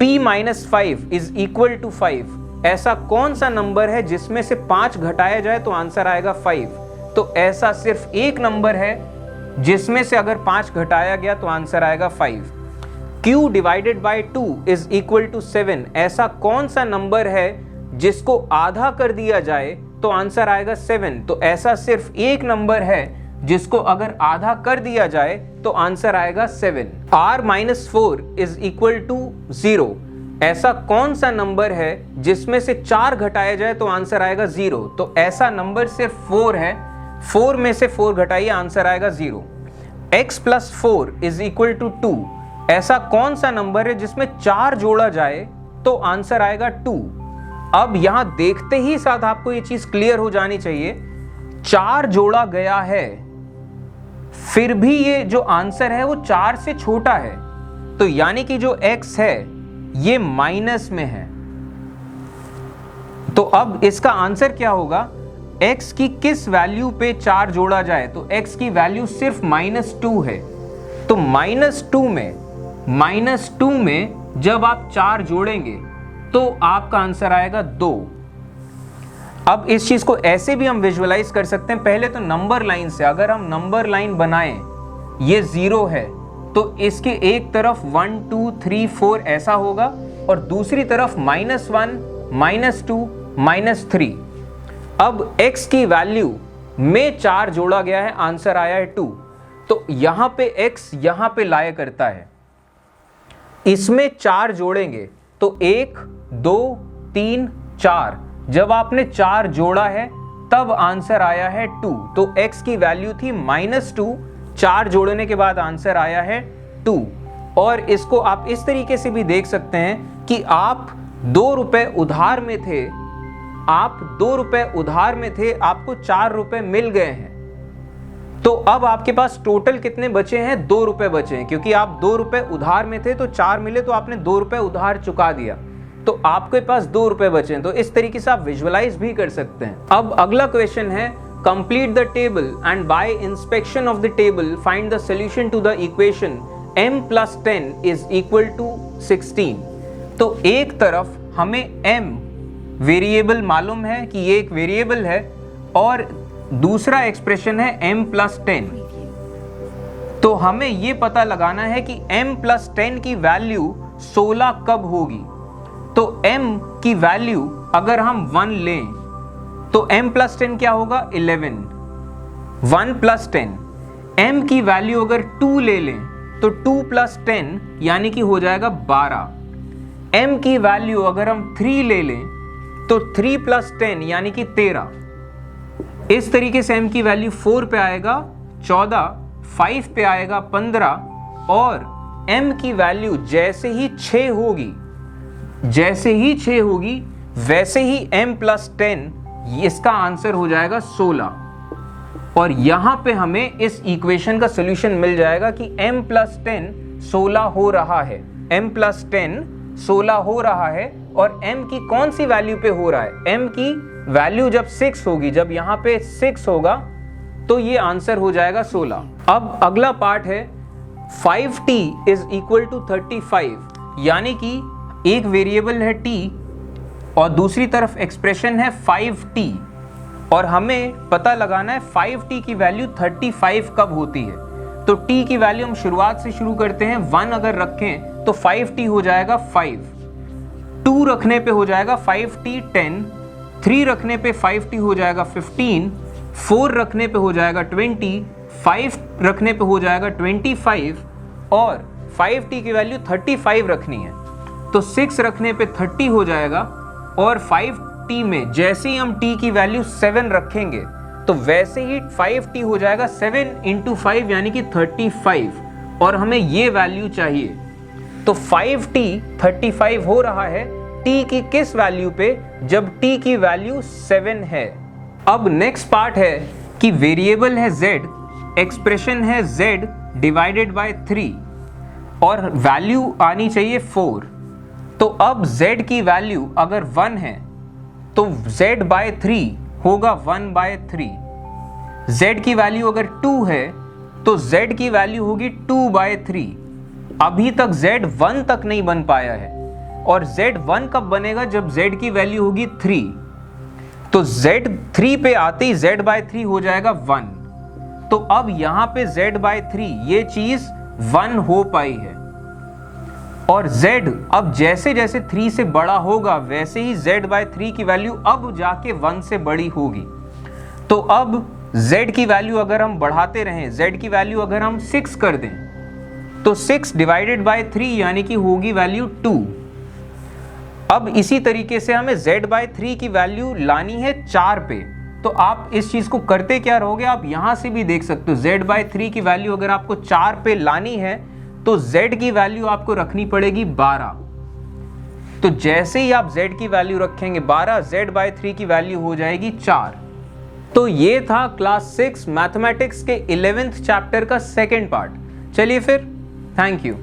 p minus 5 is equal to 5, ऐसा कौन सा नंबर है जिसमें से 5 घटाया जाए तो आंसर आएगा 5? तो ऐसा सिर्फ एक नंबर है जिसमें से अगर 5 घटाया गया तो आंसर आएगा 5। q divided by 2 is equal to 7। ऐसा कौन सा नंबर है जिसको आधा कर दिया जाए तो आंसर आएगा 7? तो ऐसा सिर्फ एक नंबर है जिसको अगर आधा कर दिया जाए तो आंसर आएगा 7। r minus 4 is equal to 0। ऐसा कौन सा नंबर है जिसमें से 4 घटाया जाए तो आंसर आएगा 0? तो ऐसा नंबर सिर्फ 4 है। 4 में से 4 घटाइए, आंसर आएगा 0। x plus 4 is equal to 2। ऐसा कौन सा नंबर है जिसमें 4 जोड़ा जाए तो आंसर आएगा 2? अब यहां देखते ही साथ आपको ये चीज क्लियर हो जानी चाहिए, 4 जोड़ा गया है फिर भी ये जो आंसर है वो 4 से छोटा है, तो यानी कि जो x है ये माइनस में है। तो अब इसका आंसर क्या होगा? x की किस वैल्यू पे 4 जोड़ा जाए? तो x की वैल्यू सिर्फ -2 है। तो -2 में जब आप 4 जोड़ेंगे तो आपका आंसर आएगा 2। अब इस चीज को ऐसे भी हम विजुअलाइज कर सकते हैं। पहले तो नंबर लाइन से, अगर हम नंबर लाइन बनाएं, ये 0 है तो इसके एक तरफ 1 2 3 4 ऐसा होगा और दूसरी तरफ -1 -2 -3। अब x की वैल्यू में 4 जोड़ा गया है, आंसर आया है 2। तो यहां पे x यहां पे लाया करता है, इसमें 4 जोड़ेंगे तो 1 2 3 4। जब आपने 4 जोड़ा है तब आंसर आया है 2। तो x की वैल्यू थी -2, 4 जोड़ने के बाद आंसर आया है 2। और इसको आप इस तरीके से भी देख सकते हैं कि आप 2 रुपए उधार में थे, आपको 4 रुपए मिल गए हैं। तो अब आपके पास टोटल कितने बचे हैं? 2 रुपए बचे हैं, क्योंकि आप 2 रुपए उधार में थे तो 4 मिले तो आपने 2 रुपए उधार चुका दिया, तो आपके पास 2 रुपए बचे हैं। तो इस तरीके से आप विजुअलाइज भी कर सकते हैं। अब अगला क्वेश्चन है, complete the table and by inspection of the table find the solution to the equation m plus 10 is equal to 16। तो एक तरफ हमें m वेरिएबल मालूम है कि ये एक वेरिएबल है और दूसरा एक्सप्रेशन है m प्लस 10। तो हमें ये पता लगाना है कि m प्लस 10 की वैल्यू 16 कब होगी। तो m की वैल्यू अगर हम 1 लें तो m प्लस 10 क्या होगा? 11। 1 प्लस 10। m की वैल्यू अगर 2 ले लें तो 2 प्लस 10 यानी कि हो जाएगा 12। m की वैल्यू अगर हम 3 ले लें तो 3 प्लस 10 यानी कि 13। इस तरीके से m की वैल्यू 4 पे आएगा 14, 5 पे आएगा 15 और m की वैल्यू जैसे ही 6 होगी वैसे ही m प्लस 10 इसका आंसर हो जाएगा 16। और यहां पे हमें इस इक्वेशन का सॉल्यूशन मिल जाएगा कि m प्लस 10 16 हो रहा है। m प्लस 10 16 हो रहा है और m की कौन सी वैल्यू पे हो रहा है? m की वैल्यू जब 6 होगी, जब यहां पे 6 होगा तो ये आंसर हो जाएगा 16। अब अगला पार्ट है 5t इज इक्वल टू 35, यानी कि एक वेरिएबल है t और दूसरी तरफ एक्सप्रेशन है 5t और हमें पता लगाना है 5t की वैल्यू 35 कब होती है। तो t की वैल्यू हम शुरुआत से शुरू करते हैं, 1 अगर रखें तो 5t हो जाएगा 5, 2 रखने पे हो जाएगा 5t 10, 3 रखने पे 5t हो जाएगा 15, 4 रखने पे हो जाएगा 20, 5 रखने पे हो जाएगा 25 और 5t की वैल्यू 35 रखनी है तो 6 रखने पे 30 हो जाएगा और 5t में जैसे ही हम t की वैल्यू 7 रखेंगे तो वैसे ही 5t हो जाएगा 7 × 5 यानी कि 35 और हमें ये वैल्यू चाहिए। तो 5t 35 हो रहा है t की किस वैल्यू पे? जब t की वैल्यू 7 है। अब नेक्स्ट पार्ट है कि वेरिएबल है z, एक्सप्रेशन है z डिवाइडेड बाय 3 और वैल्यू आनी चाहिए 4। तो अब z की वैल्यू अगर 1 है तो z बाय 3 होगा 1/3। z की वैल्यू अगर 2 है तो z की वैल्यू होगी 2/3। अभी तक z 1 तक नहीं बन पाया है, और Z1 कब बनेगा, जब Z की वैल्यू होगी 3। तो Z 3 पे आते ही Z/3 हो जाएगा 1। तो अब यहां पे Z/3 ये चीज 1 हो पाई है, और Z अब जैसे जैसे 3 से बड़ा होगा वैसे ही Z/3 की वैल्यू अब जाके 1 से बड़ी होगी। तो अब Z की वैल्यू अगर हम बढ़ाते रहें, Z की वैल्यू अगर हम 6 कर दें, तो 6 डिवाइडेड बाय 3 यानी कि होगी वैल्यू 2। अब इसी तरीके से हमें Z/3 की वैल्यू लानी है 4 पे। तो आप इस चीज को करते क्या रहोगे, आप यहां से भी देख सकते हो, Z/3 की वैल्यू अगर आपको 4 पे लानी है तो Z की वैल्यू आपको रखनी पड़ेगी 12। तो जैसे ही आप Z की वैल्यू रखेंगे 12, Z/3 की वैल्यू हो जाएगी 4। तो ये था क्लास 6 मैथमेटिक्स के 11th चैप्टर का सेकेंड पार्ट। चलिए फिर, थैंक यू।